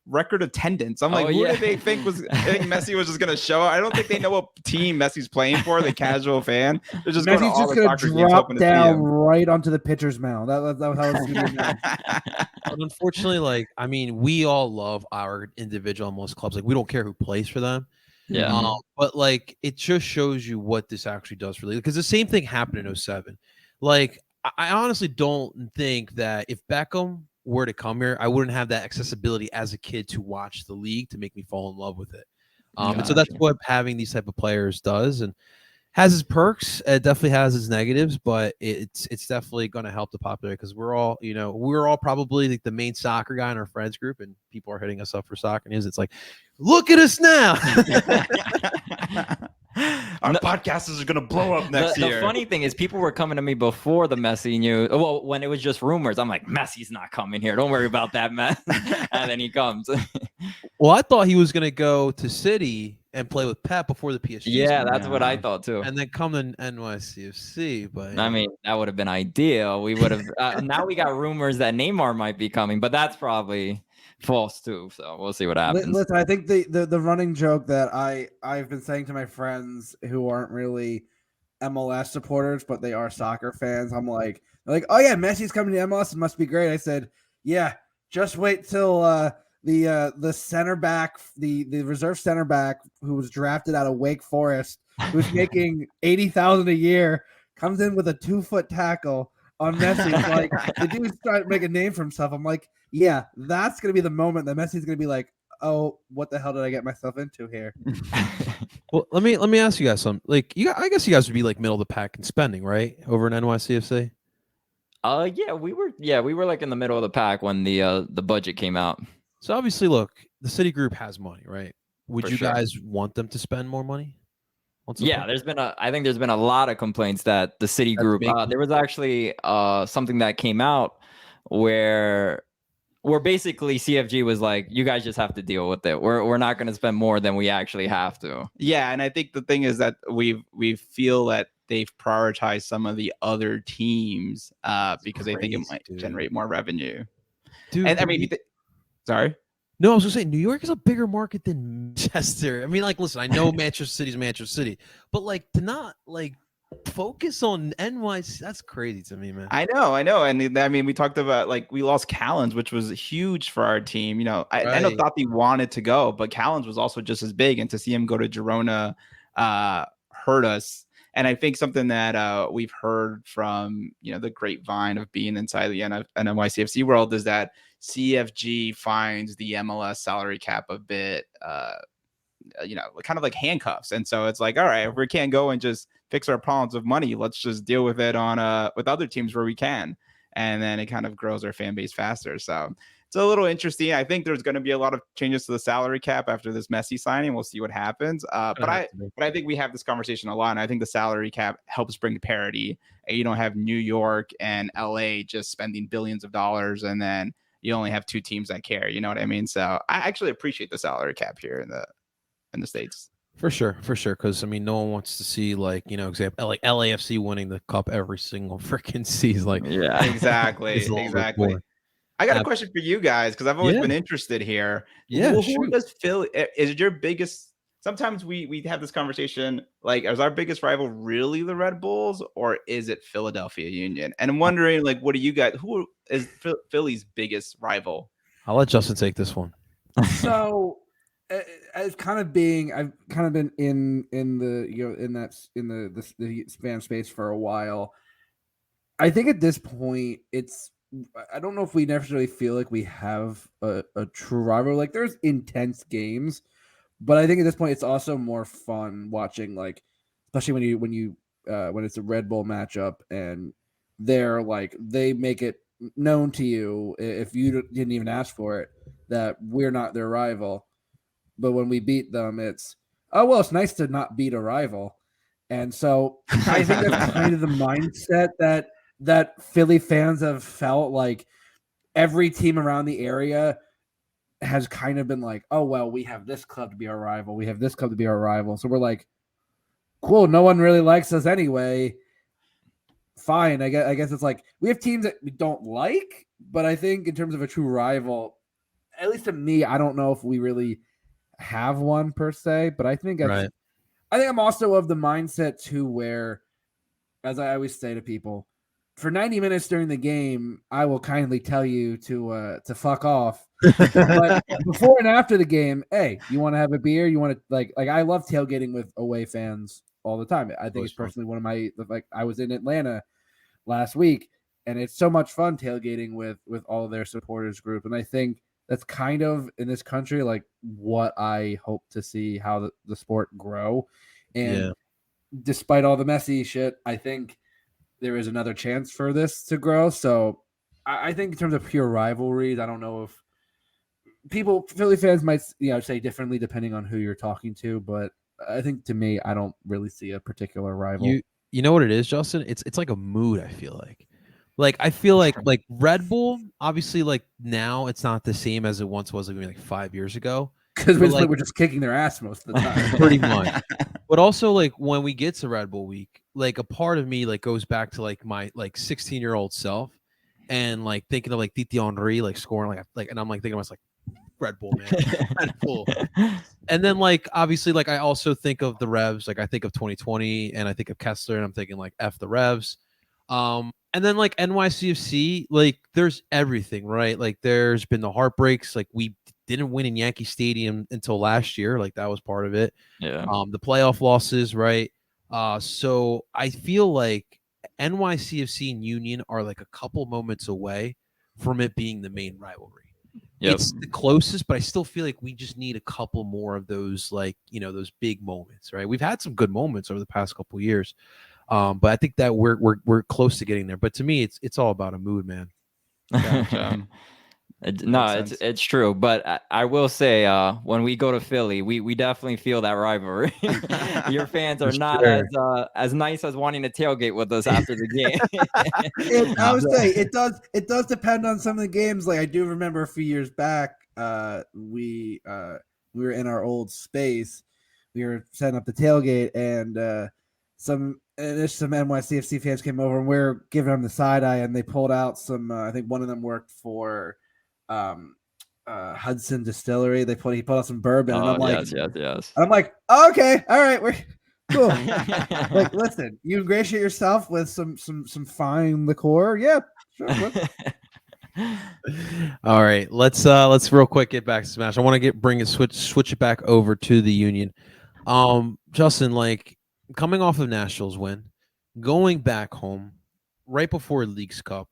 record attendance. I'm like, who did they think Messi was just going to show up? I don't think they know what team Messi's playing for. The casual fan, they're just Messi's just going to drop down right onto the pitcher's mound. That was how it's going to be. But unfortunately, we all love our individual MLS clubs. Like, we don't care who plays for them. Yeah. But it just shows you what this actually does for the league. Because the same thing happened in 2007. I honestly don't think that if Beckham were to come here, I wouldn't have that accessibility as a kid to watch the league to make me fall in love with it. And so that's what having these type of players does. And has its perks. It definitely has its negatives, but it's definitely going to help the popularity because we're all probably like the main soccer guy in our friends group, and people are hitting us up for soccer news. It's like, look at us now. Our podcasters are gonna blow up next The year. funny thing is, people were coming to me before the Messi news. Well, when it was just rumors, I'm like, Messi's not coming here. Don't worry about that, man. And then he comes. Well, I thought he was going to go to City and play with Pep before the PSG. Yeah, that's what I thought too. And then come to NYCFC. But I mean, that would have been ideal. We would have. Now we got rumors that Neymar might be coming, but that's probably false too. So we'll see what happens. Listen, I think the running joke that I've been saying to my friends who aren't really MLS supporters, but they are soccer fans, I'm like, they're like, oh yeah, Messi's coming to MLS. It must be great. I said, yeah, just wait till the center back, the reserve center back who was drafted out of Wake Forest, who's making $80,000 a year, comes in with a 2-foot tackle on Messi. Like the dude's trying to make a name for himself. I'm like, yeah, that's gonna be the moment that Messi's gonna be like, oh, what the hell did I get myself into here? well, let me ask you guys something. Like, I guess you guys would be like middle of the pack in spending, right? Over in NYCFC. Yeah, we were like in the middle of the pack when the budget came out. So obviously, look, the City Group has money, right? Would For you sure. guys want them to spend more money? Yeah, I think there's been a lot of complaints that the City That's Group. big. There was actually something that came out where basically CFG was like, you guys just have to deal with it. We're not going to spend more than we actually have to. Yeah, and I think the thing is that we feel that they've prioritized some of the other teams because they think it might generate more revenue. Dude, And I mean, sorry. No, I was gonna say New York is a bigger market than Manchester. I mean, like, listen, I know Manchester City's Manchester City, but like to not like focus on NYC, that's crazy to me, man. I know, and I mean, we talked about like we lost Callens, which was huge for our team. You know, I know Thoppy wanted to go, but Callens was also just as big, and to see him go to Girona hurt us. And I think something that we've heard from the grapevine of being inside the NYCFC world is that CFG finds the MLS salary cap a bit, kind of like handcuffs. And so it's like, all right, if we can't go and just fix our problems of money, let's just deal with it on with other teams where we can. And then it kind of grows our fan base faster. So it's a little interesting. I think there's going to be a lot of changes to the salary cap after this Messi signing. We'll see what happens. But I think we have this conversation a lot. And I think the salary cap helps bring parity. And you don't have New York and LA just spending billions of dollars, and then you only have two teams that care. You know what I mean? So I actually appreciate the salary cap here in the States. For sure. Because I mean, no one wants to see like example like LAFC winning the cup every single freaking season. Like, yeah, exactly. I got a question for you guys because I've always been interested here. Yeah, who does Philly? Is it your biggest? Sometimes we have this conversation like, is our biggest rival really the Red Bulls or is it Philadelphia Union? And I'm wondering, like, what do you guys? Who is Philly's biggest rival? I'll let Justin take this one. So, I've kind of been in the fan space for a while. I think at this point, I don't know if we necessarily feel like we have a true rival. Like, there's intense games, but I think at this point it's also more fun watching, like, especially when it's a Red Bull matchup and they make it known to you if you didn't even ask for it that we're not their rival. But when we beat them, it's it's nice to not beat a rival. And so I think that's kind of the mindset that Philly fans have felt. Like every team around the area has kind of been like, oh, well, we have this club to be our rival. We have this club to be our rival. So we're like, cool, no one really likes us anyway. Fine. I guess it's like we have teams that we don't like, but I think in terms of a true rival, at least to me, I don't know if we really have one per se, but I think I think I'm also of the mindset too where, as I always say to people, for 90 minutes during the game, I will kindly tell you to fuck off. But before and after the game, hey, you want to have a beer? You want to like I love tailgating with away fans all the time. I think it's personally one of my I was in Atlanta last week, and it's so much fun tailgating with all of their supporters group. And I think that's kind of in this country like what I hope to see how the sport grow. And despite all the messy shit, I think there is another chance for this to grow. So I think in terms of pure rivalries, I don't know if Philly fans might say differently depending on who you're talking to, but I think to me, I don't really see a particular rival. You know what it is, Justin? It's like a mood. I feel like I feel like Red Bull. Obviously, like now it's not the same as it once was, like 5 years ago. Because like, we're just kicking their ass most of the time, pretty much. But also, like when we get to Red Bull week, like a part of me like goes back to like my 16-year-old self, and like thinking of like Titi Henry like scoring like, and I'm like thinking I was like Red Bull, man, Red Bull. And then like obviously like I also think of the Revs, like I think of 2020, and I think of Kessler, and I'm thinking like F the Revs. And then like NYCFC, like there's everything, right? Like there's been the heartbreaks, like we didn't win in Yankee Stadium until last year, like that was part of it. Yeah. The playoff losses, right? So I feel like NYCFC and Union are like a couple moments away from it being the main rivalry. Yep. It's the closest, but I still feel like we just need a couple more of those, like, those big moments, right? We've had some good moments over the past couple of years, but I think that we're close to getting there. But to me, it's all about a mood, man. No, it's true. But I will say, when we go to Philly, we definitely feel that rivalry. Your fans are not as nice as wanting to tailgate with us after the game. I would say it does depend on some of the games. Like I do remember a few years back, we were in our old space. We were setting up the tailgate, and some NYCFC fans came over, and we were giving them the side eye, and they pulled out some. I think one of them worked for Hudson Distillery. He pulled out some bourbon, and I'm like, yes. I'm like, oh, okay, all right, we're cool. Like, listen, you ingratiate yourself with some fine liqueur, yeah, sure. All right, let's real quick get back to Smash. I want to switch it back over to the Union. Justin, like coming off of Nashville's win, going back home right before Leagues Cup,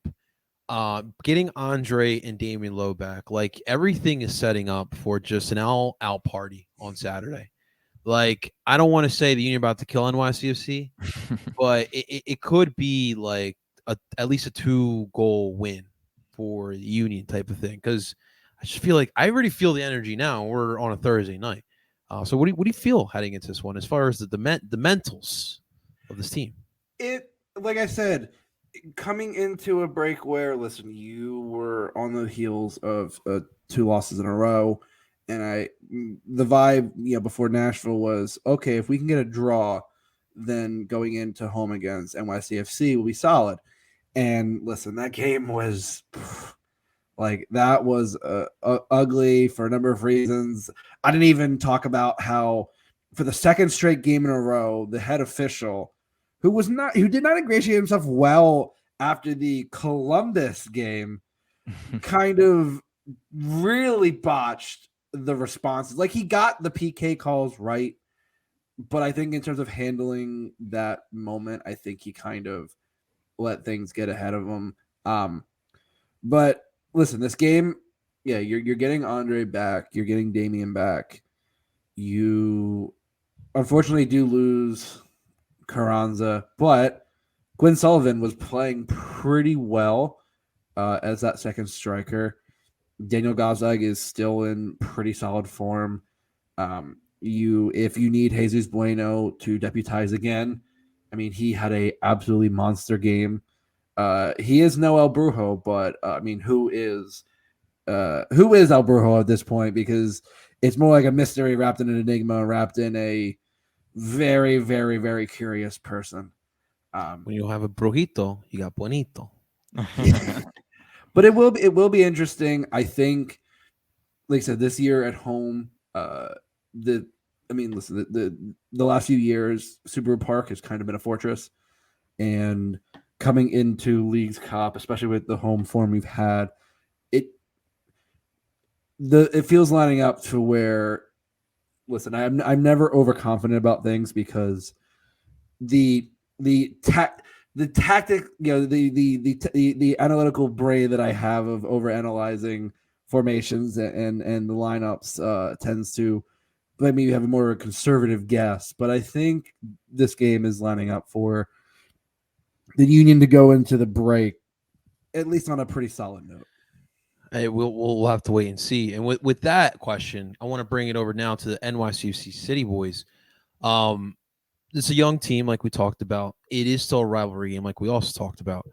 getting Andre and Damian Lowe back, like everything is setting up for just an all-out party on Saturday. Like, I don't want to say the Union about to kill NYCFC, but it could be like at least a 2-goal win for the Union type of thing, because I just feel like I already feel the energy now. We're on a Thursday night. So what do you feel heading into this one as far as the mentals of this team? Like I said, coming into a break where, listen, you were on the heels of 2 losses in a row, and the vibe, before Nashville was, okay, if we can get a draw, then going into home against NYCFC will be solid. And listen, that game was that was ugly for a number of reasons. I didn't even talk about how for the second straight game in a row, the head official, who did not ingratiate himself well after the Columbus game, kind of really botched the responses. Like, he got the PK calls right, but I think in terms of handling that moment, I think he kind of let things get ahead of him. But listen, this game, you're getting Andre back, you're getting Damian back. You unfortunately do lose Carranza, but Quinn Sullivan was playing pretty well as that second striker. Daniel Gazdag is still in pretty solid form. If you need Jesus Bueno to deputize again, I mean, he had a absolutely monster game. He is no El Brujo, but I mean, who is El Brujo at this point? Because it's more like a mystery wrapped in an enigma, wrapped in a very, very, very curious person. When you have a brujito, you got bonito. But it will be interesting. I think, like I said, this year at home, the last few years, Subaru Park has kind of been a fortress, and coming into Leagues Cup, especially with the home form we've had, it feels lining up to where, listen, I'm never overconfident about things, because the tactic, the analytical brain that I have of overanalyzing formations and the lineups tends to let me have a more conservative guess, but I think this game is lining up for the Union to go into the break, at least on a pretty solid note. Hey, we'll have to wait and see. And with that question, I want to bring it over now to the NYCFC City Boys. It's a young team, like we talked about. It is still a rivalry game, like we also talked about.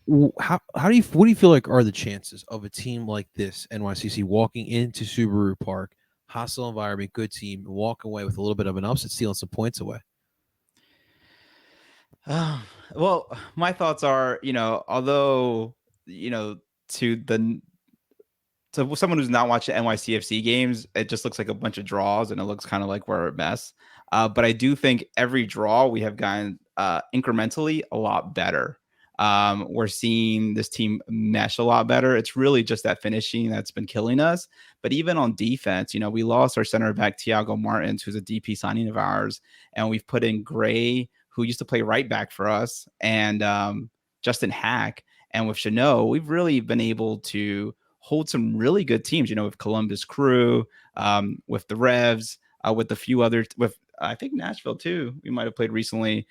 What do you feel like are the chances of a team like this, NYCC, walking into Subaru Park, hostile environment, good team, and walking away with a little bit of an upset, stealing some points away? Well, my thoughts are, although, to someone who's not watching NYCFC games, it just looks like a bunch of draws and it looks kind of like we're a mess. But I do think every draw we have gotten incrementally a lot better. We're seeing this team mesh a lot better. It's really just that finishing that's been killing us. But even on defense, we lost our center back, Thiago Martins, who's a DP signing of ours. And we've put in Gray, who used to play right back for us, and Justin Hack. And with Chanot, we've really been able to hold some really good teams, with Columbus Crew, with the Revs, with a few other, with I think Nashville too. We might have played recently.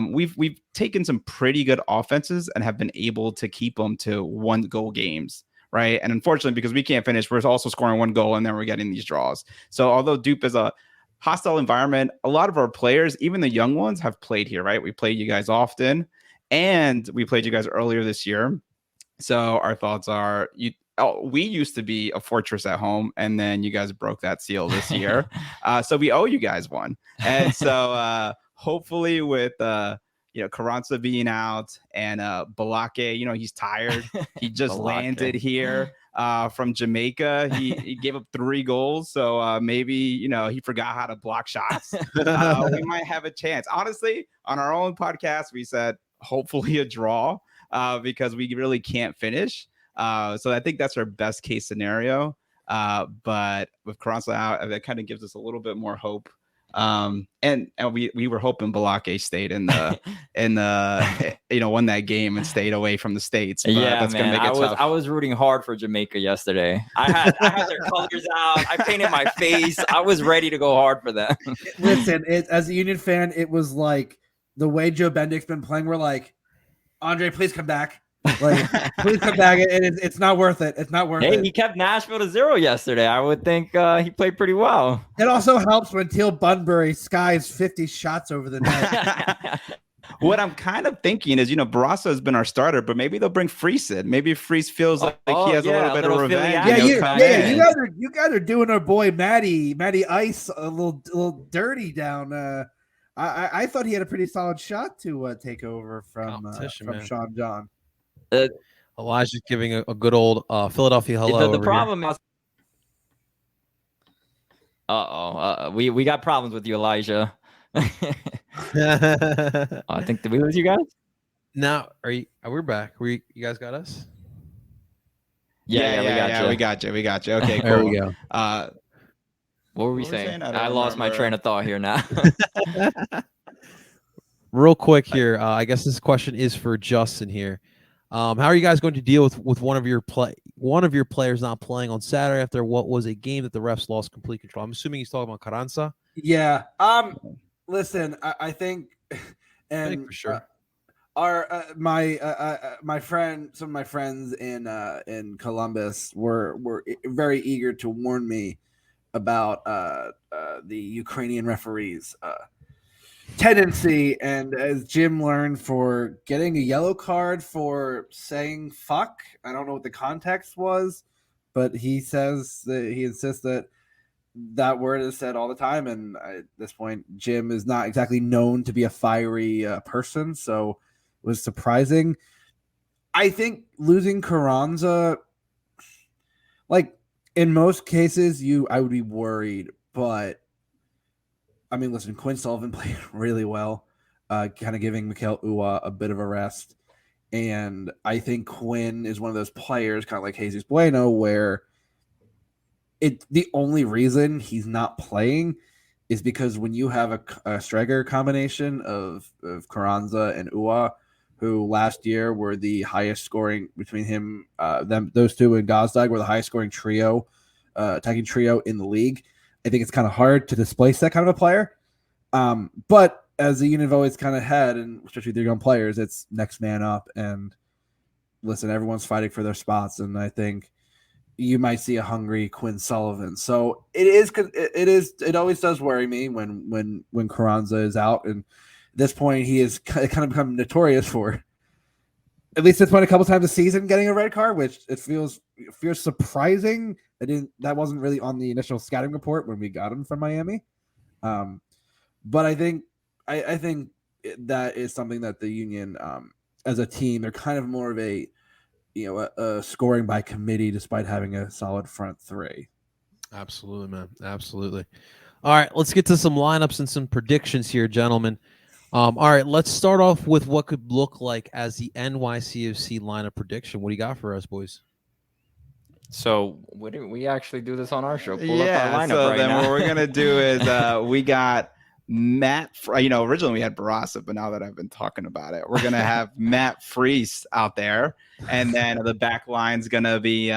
We've taken some pretty good offenses and have been able to keep them to 1-goal games, right? And unfortunately, because we can't finish, we're also scoring 1 goal and then we're getting these draws. So although DOOP is a hostile environment, a lot of our players, even the young ones, have played here, right? We played you guys often, and we played you guys earlier this year. So our thoughts are, we used to be a fortress at home, and then you guys broke that seal this year. So we owe you guys one. And so hopefully with Carranza being out and Balake, he's tired. He just landed here from Jamaica. He gave up 3 goals. So maybe, he forgot how to block shots. We might have a chance. Honestly, on our own podcast, we said hopefully a draw because we really can't finish. So I think that's our best case scenario. But with Carranza out, that kind of gives us a little bit more hope. And we were hoping Balake stayed in the won that game and stayed away from the States. But Yeah, that's man. gonna make it tough. I was rooting hard for Jamaica yesterday. I had their colors out. I painted my face. I was ready to go hard for them. Listen, as a Union fan, it was like the way Joe Bendick's been playing. We're like, Andre, please come back. Like, please come back. It's not worth it. It's not worth it. He kept Nashville to 0 yesterday. I would think he played pretty well. It also helps when Teal Bunbury skies 50 shots over the net. What I'm kind of thinking is, Barassa has been our starter, but maybe they'll bring Freese in. Maybe Freese feels like he has a little bit of revenge. You guys are doing our boy Matty Ice a little dirty down. I thought he had a pretty solid shot to take over from Sean John. Elijah's giving a good old Philadelphia hello. The problem is, we got problems with you, Elijah. I think, did we lose you guys? Now, we're back? You guys got us? Yeah, we got you. Okay, cool. There we go. What were we saying? I lost my train of thought here now. Real quick here, I guess this question is for Justin here. How are you guys going to deal with one of your players not playing on Saturday after what was a game that the refs lost complete control? I'm assuming he's talking about Carranza. Yeah. Listen, I think, and for sure. My friend, some of my friends in Columbus were very eager to warn me about the Ukrainian referees tendency, and as Jim learned, for getting a yellow card for saying fuck. I don't know what the context was, but he says that he insists that word is said all the time, and at this point Jim is not exactly known to be a fiery person, so it was surprising. I think losing Carranza, like in most cases, I would be worried, but I mean, listen, Quinn Sullivan played really well, kind of giving Mikel Ua a bit of a rest. And I think Quinn is one of those players, kind of like Jesus Bueno, where the only reason he's not playing is because when you have a striker combination of Carranza and Ua, who last year were the highest scoring between those two and Gazdag were the highest scoring attacking trio in the league. I think it's kind of hard to displace that kind of a player. But as the Union have always kind of had, and especially their young players, it's next man up. And listen, everyone's fighting for their spots, and I think you might see a hungry Quinn Sullivan. So it always does worry me when Carranza is out, and at this point he is kind of become notorious for, at least this point, a couple times a season getting a red card, which it feels surprising. That wasn't really on the initial scouting report when we got him from Miami. But I think that is something that the Union, as a team, they're kind of more of a scoring by committee, despite having a solid front three. Absolutely, man. Absolutely. All right, let's get to some lineups and some predictions here, gentlemen. All right, let's start off with what could look like as the NYCFC lineup prediction. What do you got for us, boys? So we actually do this on our show? Pull Yeah, up our lineup so right then now. what we're going to do is we got Matt, originally we had Barasa, but now that I've been talking about it, we're going to have Matt Freese out there. And then the back line's going to be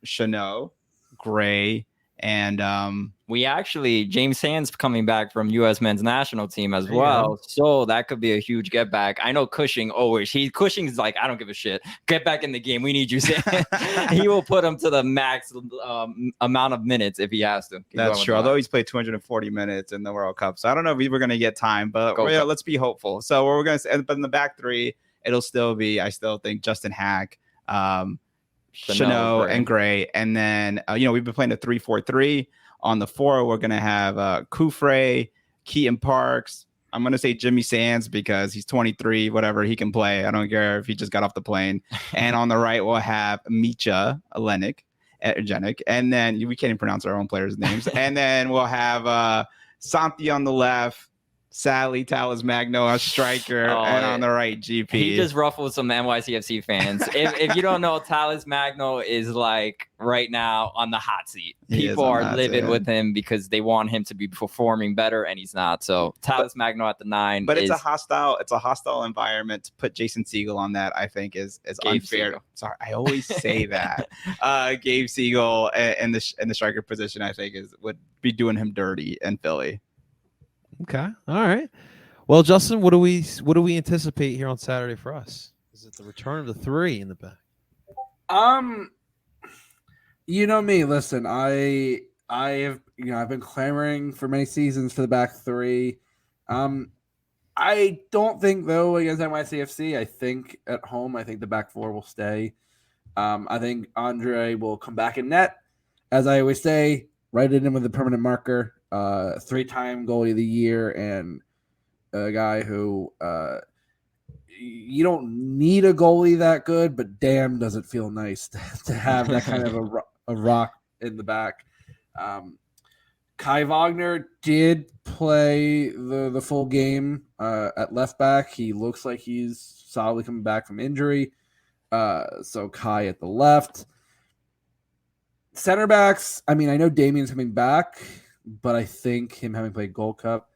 Chanot, Gray, and we actually, James Sands coming back from U.S. men's national team as There you well. go. So that could be a huge get back. I know Cushing always, Cushing's like, I don't give a shit. Get back in the game. We need you. He will put him to the max amount of minutes if he has to. that's true. Although he's played 240 minutes in the World Cup. So I don't know if we were going to get time, but let's be hopeful. So we're going to, but in the back three, it'll still be, I still think, Justin Hack, Chanot, and Gray. And then, we've been playing a 3-4-3. On the 4, we're going to have Kufre, Keaton Parks. I'm going to say Jimmy Sands because he's 23, whatever, he can play. I don't care if he just got off the plane. And on the right, we'll have Micha Olenek, and then we can't even pronounce our own players' names. And then we'll have Santi on the left, Sally Talis Magno, a striker, and on the right, GP. He just ruffled some NYCFC fans. if you don't know, Talis Magno is like right now on the hot seat. People are livid with him because they want him to be performing better, and he's not. So Talis Magno at the 9. But it's a hostile environment. To put Jason Siegel on that, I think is unfair. Siegel. Sorry, I always say that. Gabe Siegel in the striker position, I think, would be doing him dirty in Philly. Okay. All right. Well, Justin, what do we anticipate here on Saturday for us? Is it the return of the 3 in the back? You know me. Listen, I have I've been clamoring for many seasons for the back 3. I don't think though against NYCFC. I think at home, I think the back 4 will stay. I think Andre will come back in net, as I always say. Write it in with a permanent marker. 3-time goalie of the year, and a guy who you don't need a goalie that good, but damn, does it feel nice to have that kind of a rock in the back. Kai Wagner did play the full game at left back. He looks like he's solidly coming back from injury. So Kai at the left. Center backs, I mean, I know Damien's coming back, but I think him having played Gold Cup,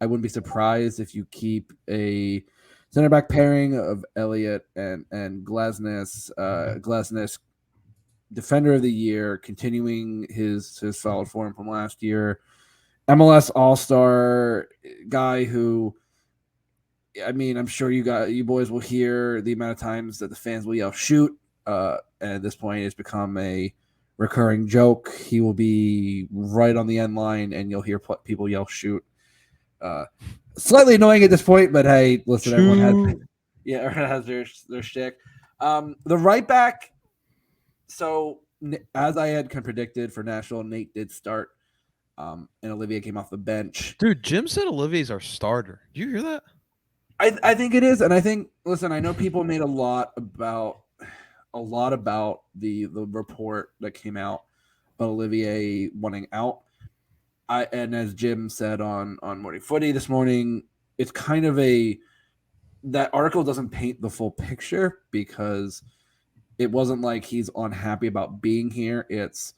I wouldn't be surprised if you keep a center back pairing of Elliott and Glasnes. Glasnes, defender of the year, continuing his solid form from last year. MLS All-Star guy who, I mean, I'm sure you boys will hear the amount of times that the fans will yell shoot. And at this point, it's become a recurring joke. He will be right on the end line, and you'll hear people yell shoot. Slightly annoying at this point, but hey, listen, everyone has their shtick. The right back. So as I had predicted for Nashville, Nate did start, and Olivier came off the bench. Dude, Jim said Olivier's our starter. Do you hear that? I think it is, and I think, listen, I know people made a lot about the report that came out about Olivier wanting out. And as Jim said on Morning Footy this morning, it's kind of that article doesn't paint the full picture, because it wasn't like he's unhappy about being here. It's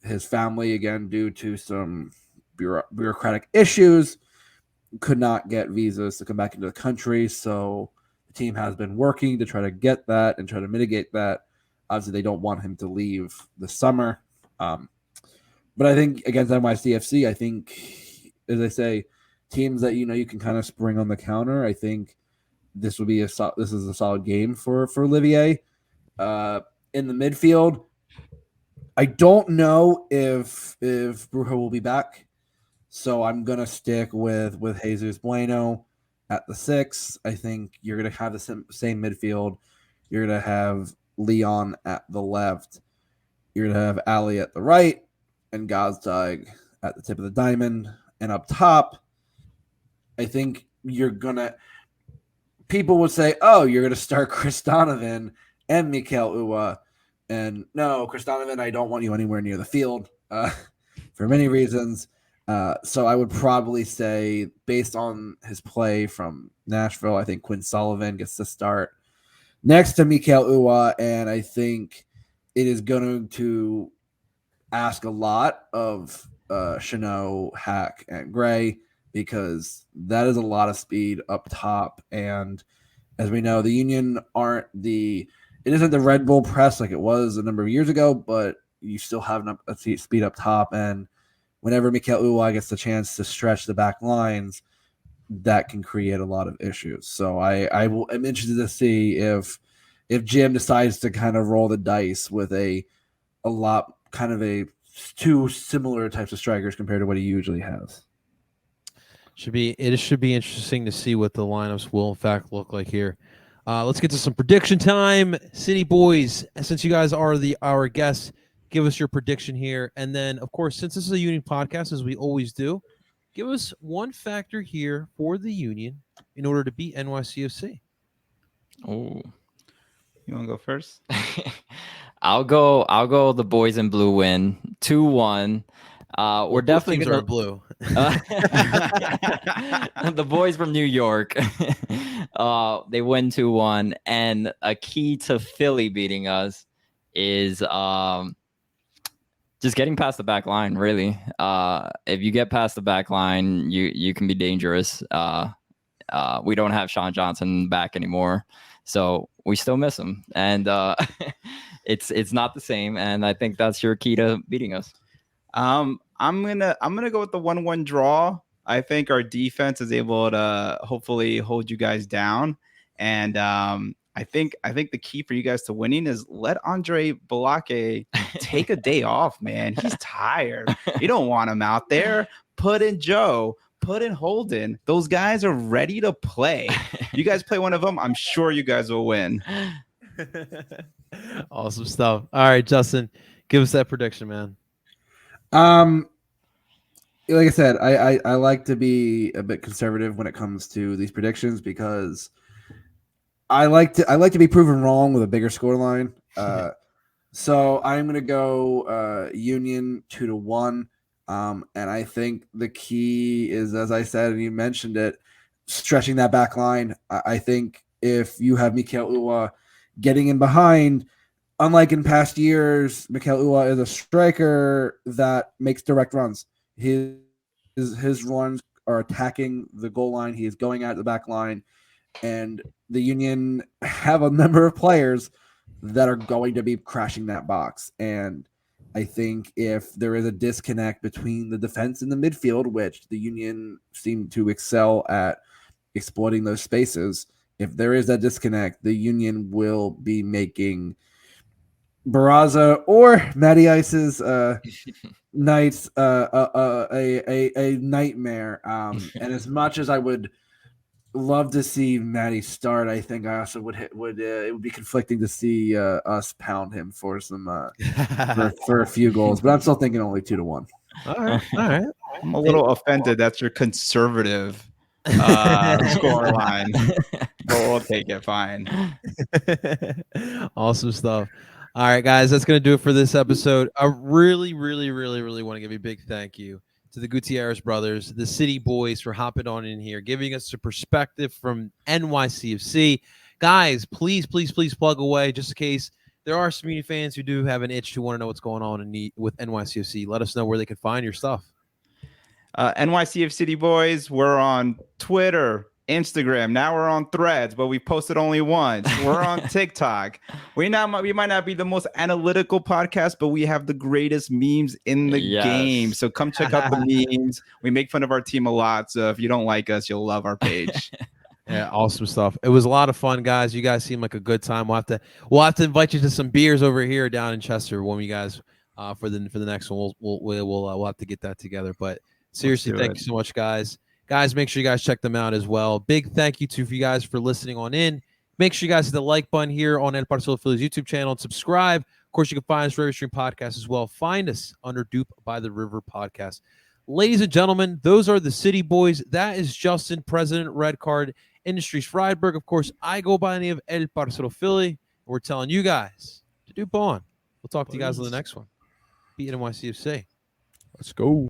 his family, again, due to some bureaucratic issues, could not get visas to come back into the country. So the team has been working to try to get that and try to mitigate that. Obviously, they don't want him to leave this summer. But I think against NYCFC, I think, as I say, teams that you can kind of spring on the counter. I think this is a solid game for Olivier. In the midfield, I don't know if Brujo will be back, so I'm gonna stick with Jesus Bueno at the 6. I think you're gonna have the same midfield. You're gonna have Leon at the left. You're gonna have Ali at the right, and Gazdag at the tip of the diamond. And up top, I think people would say, oh, you're going to start Chris Donovan and Mikel Uwa. And no, Chris Donovan, I don't want you anywhere near the field for many reasons. So I would probably say, based on his play from Nashville, I think Quinn Sullivan gets the start next to Mikel Uwa. And I think it is going to ask a lot of Chanot, Hack, and Gray, because that is a lot of speed up top. And as we know, the Union it isn't the Red Bull press like it was a number of years ago, but you still have a speed up top. And whenever Mikel Uwa gets the chance to stretch the back lines, that can create a lot of issues. So I'm interested to see if Jim decides to kind of roll the dice with a lot kind of two similar types of strikers compared to what he usually has. It should be interesting to see what the lineups will in fact look like here. Let's get to some prediction time. City Boys, since you guys are our guests, give us your prediction here. And then, of course, since this is a Union podcast, as we always do, give us one factor here for the Union in order to beat NYCFC. Oh, you want to go first? I'll go. The boys in blue win 2-1. We're definitely gonna blue. The boys from New York. They win 2-1, and a key to Philly beating us is just getting past the back line. Really, if you get past the back line, you can be dangerous. We don't have Sean Johnson back anymore, so we still miss him, and it's not the same. And I think that's your key to beating us. I'm gonna go with the 1-1 draw. I think our defense is able to hopefully hold you guys down, and I think the key for you guys to winning is let Andre Balake take a day off, man. He's tired. You don't want him out there. Put in Joe. Put in Holden. Those guys are ready to play. You guys play one of them, I'm sure you guys will win. Awesome stuff. All right, Justin, give us that prediction, man. Like I said, I like to be a bit conservative when it comes to these predictions, because I like to be proven wrong with a bigger scoreline. So I'm gonna go Union 2-1. And I think the key is, as I said, and you mentioned it, stretching that back line. I think if you have Mikel Uwa getting in behind, unlike in past years, Mikel Uwa is a striker that makes direct runs. His runs are attacking the goal line. He is going at the back line, and the Union have a number of players that are going to be crashing that box. And I think if there is a disconnect between the defense and the midfield, which the Union seem to excel at exploiting those spaces, if there is that disconnect, the Union will be making Barraza or Matty Ice's Knights a nightmare. And as much as I would love to see Matty start, I think I also it would be conflicting to see us pound him for some for a few goals. But I'm still thinking only 2-1. All right. I'm a little offended. That's your conservative score line. But we'll take it. Fine. Awesome stuff. All right, guys, that's going to do it for this episode. I really, really, really, really want to give a big thank you to the Gutierrez brothers, the City Boys, for hopping on in here, giving us a perspective from NYCFC. Guys, please, please, please plug away, just in case there are some Union fans who do have an itch to want to know what's going on with NYCFC. Let us know where they can find your stuff. NYCFC City Boys, we're on Twitter, Instagram. Now we're on Threads, but we posted only once. We're on TikTok. We might not be the most analytical podcast, but we have the greatest memes in the game. So come check out the memes. We make fun of our team a lot. So if you don't like us, you'll love our page. Yeah, awesome stuff. It was a lot of fun, guys. You guys seem like a good time. We'll have to invite you to some beers over here down in Chester when you guys for the next one. We'll have to get that together. But seriously, thank you so much, guys. Guys, make sure you guys check them out as well. Big thank you to you guys for listening on in. Make sure you guys hit the like button here on El Parcelo Phillies YouTube channel and subscribe. Of course, you can find us for every stream podcast as well. Find us under Dupe by the River podcast. Ladies and gentlemen, those are the City Boys. That is Justin, President, Red Card, Industries Friedberg. Of course, I go by the name of El Parcelo Philly. We're telling you guys to Dupe on. We'll talk to you guys on the next one. Beat NYCFC. Let's go.